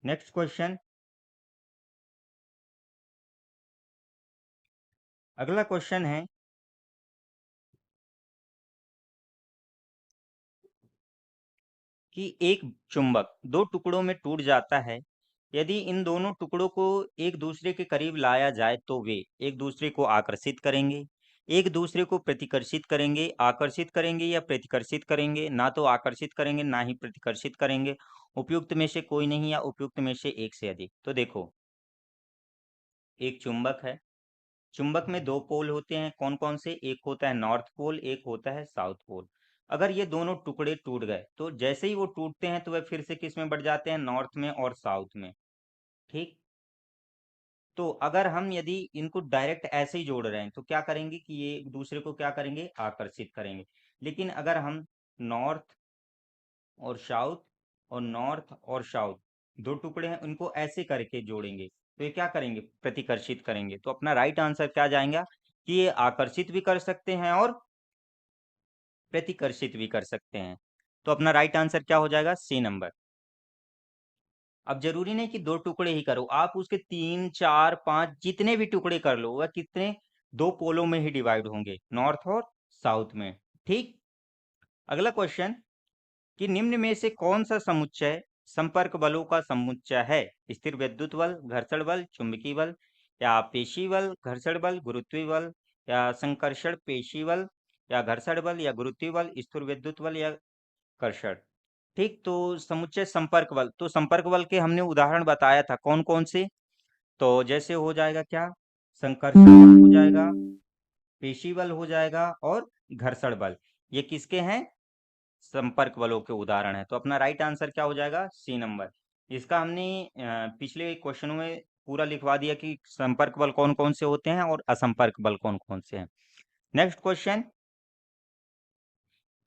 Next question. अगला क्वेश्चन है कि एक चुंबक दो टुकड़ों में टूट जाता है। यदि इन दोनों टुकड़ों को एक दूसरे के करीब लाया जाए तो वे एक दूसरे को आकर्षित करेंगे, एक दूसरे को प्रतिकर्षित करेंगे। आकर्षित करेंगे या प्रतिकर्षित करेंगे? ना तो आकर्षित करेंगे, ना ही प्रतिकर्षित करेंगे। उपयुक्त में से कोई नहीं, या उपयुक्त में से एक से अधिक। तो देखो, एक चुंबक है, चुंबक में दो पोल होते हैं। कौन कौन से? एक होता है नॉर्थ पोल, एक होता है साउथ पोल। अगर ये दोनों टुकड़े टूट गए, तो जैसे ही वो टूटते हैं तो वह फिर से किस में बढ़ जाते हैं? नॉर्थ में और साउथ में, ठीक। तो अगर हम यदि इनको डायरेक्ट ऐसे ही जोड़ रहे हैं, तो क्या करेंगे कि ये एक दूसरे को क्या करेंगे? आकर्षित करेंगे। लेकिन अगर हम नॉर्थ और साउथ और नॉर्थ और साउथ दो टुकड़े हैं, उनको ऐसे करके जोड़ेंगे, तो ये क्या करेंगे? प्रतिकर्षित करेंगे। तो अपना राइट आंसर क्या जाएगा कि ये आकर्षित भी कर सकते हैं और प्रतिकर्षित भी कर सकते हैं। तो अपना राइट आंसर क्या हो जाएगा? C number. अब जरूरी नहीं कि दो टुकड़े ही करो, आप उसके तीन चार पांच जितने भी टुकड़े कर लो, वह कितने? दो पोलों में ही डिवाइड होंगे, नॉर्थ और साउथ में, ठीक। अगला क्वेश्चन कि निम्न में से कौन सा समुच्चय संपर्क बलों का समुच्चय है? स्थिर विद्युत बल, घर्षण बल, चुंबकीय बल, या पेशी बल, घर्षण बल, गुरुत्वीय बल, या संकर्षण पेशी बल, या घर्षण बल, या गुरुत्वीय बल, स्थिर विद्युत बल, या कर्षण, ठीक। तो समुच्चय संपर्क बल, तो संपर्क बल के हमने उदाहरण बताया था कौन कौन से। तो जैसे हो जाएगा क्या? संकर्षण बल हो जाएगा, पेशी बल हो जाएगा, और घर्षण बल। ये किसके हैं? संपर्क बलों के उदाहरण है। तो अपना राइट आंसर क्या हो जाएगा? C number. इसका हमने पिछले क्वेश्चनों में पूरा लिखवा दिया कि संपर्क बल कौन कौन से होते हैं और असंपर्क बल कौन कौन से हैं। नेक्स्ट क्वेश्चन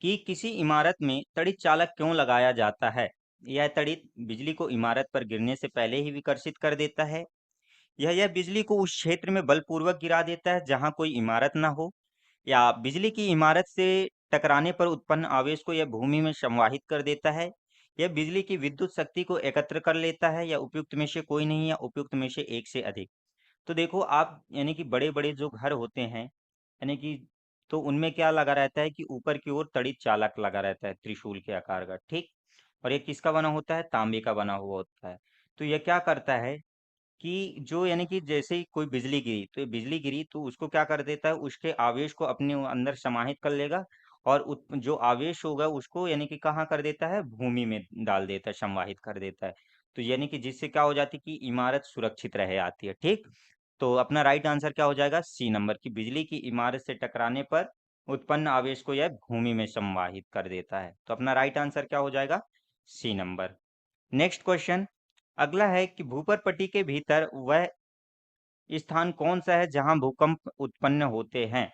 कि किसी इमारत में तड़ित चालक क्यों लगाया जाता है? यह तड़ित बिजली को इमारत पर गिरने से पहले ही विकर्षित कर देता है। यह बिजली को उस क्षेत्र में बलपूर्वक गिरा देता है जहां कोई इमारत न हो, या बिजली की इमारत से टकराने पर उत्पन्न आवेश को यह भूमि में संवाहित कर देता है। यह बिजली की विद्युत शक्ति को एकत्र कर लेता है, या उपयुक्त में से कोई नहीं, या उपयुक्त में से एक से अधिक। तो देखो आप, यानी कि बड़े बड़े जो घर होते हैं, यानी कि, तो उनमें क्या लगा रहता है कि ऊपर की ओर तड़ित चालक लगा रहता है त्रिशूल के आकार का, ठीक। और ये किसका बना होता है? तांबे का बना हुआ होता है। तो यह क्या करता है कि जो यानी कि जैसे ही कोई बिजली गिरी, तो ये बिजली गिरी तो उसको क्या कर देता है? उसके आवेश को अपने अंदर समाहित कर लेगा, और जो आवेश होगा उसको यानी कि कहाँ कर देता है? भूमि में डाल देता है, संवाहित कर देता है। तो यानी कि जिससे क्या हो जाती है कि इमारत सुरक्षित रह आती है, ठीक। तो अपना राइट आंसर क्या हो जाएगा? सी नंबर की बिजली की इमारत से टकराने पर उत्पन्न आवेश को यह भूमि में संवाहित कर देता है। तो अपना राइट आंसर क्या हो जाएगा? C number. नेक्स्ट क्वेश्चन अगला है कि भूपर पट्टी के भीतर वह स्थान कौन सा है जहां भूकंप उत्पन्न होते हैं?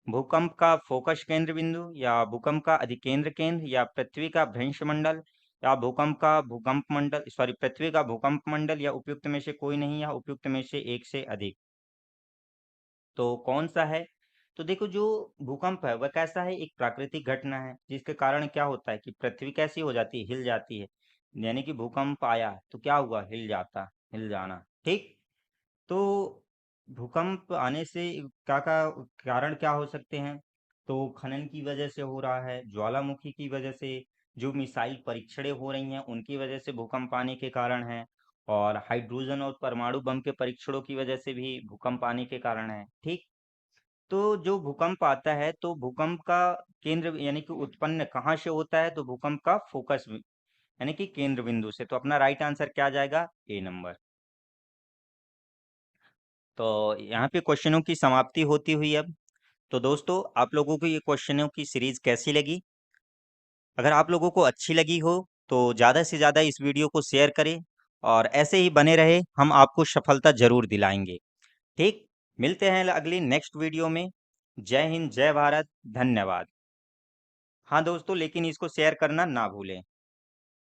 भूकंप का फोकस केंद्र बिंदु, या भूकंप का अधिकेंद्र केंद्र, या पृथ्वी का भ्रंश मंडल, या भूकंप का भूकंप मंडल, सॉरी, पृथ्वी का भूकंप मंडल, या उपयुक्त में से कोई नहीं, या उपयुक्त में से एक से अधिक। तो कौन सा है? तो देखो, जो भूकंप है वह कैसा है? एक प्राकृतिक घटना है जिसके कारण क्या होता है कि पृथ्वी कैसी हो जाती है? हिल जाती है। यानी कि भूकंप आया तो क्या हुआ? हिल जाता, हिल जाना, ठीक। तो भूकंप आने से क्या का कारण क्या हो सकते हैं? तो खनन की वजह से हो रहा है, ज्वालामुखी की वजह से, जो मिसाइल परीक्षणें हो रही हैं उनकी वजह से भूकंप आने के कारण है, और हाइड्रोजन और परमाणु बम के परीक्षणों की वजह से भी भूकंप आने के कारण है। ठीक। तो जो भूकंप आता है तो भूकंप का केंद्र यानी कि उत्पन्न कहाँ से होता है? तो भूकंप का फोकस यानी कि केंद्र बिंदु से। तो अपना राइट आंसर क्या जाएगा? ए नंबर। तो यहाँ पे क्वेश्चनों की समाप्ति होती हुई अब। तो दोस्तों, आप लोगों को ये क्वेश्चनों की सीरीज कैसी लगी? अगर आप लोगों को अच्छी लगी हो तो ज़्यादा से ज़्यादा इस वीडियो को शेयर करें, और ऐसे ही बने रहे, हम आपको सफलता जरूर दिलाएंगे। ठीक। मिलते हैं अगली नेक्स्ट वीडियो में। जय हिंद, जय भारत, धन्यवाद। हाँ दोस्तों, लेकिन इसको शेयर करना ना भूलें।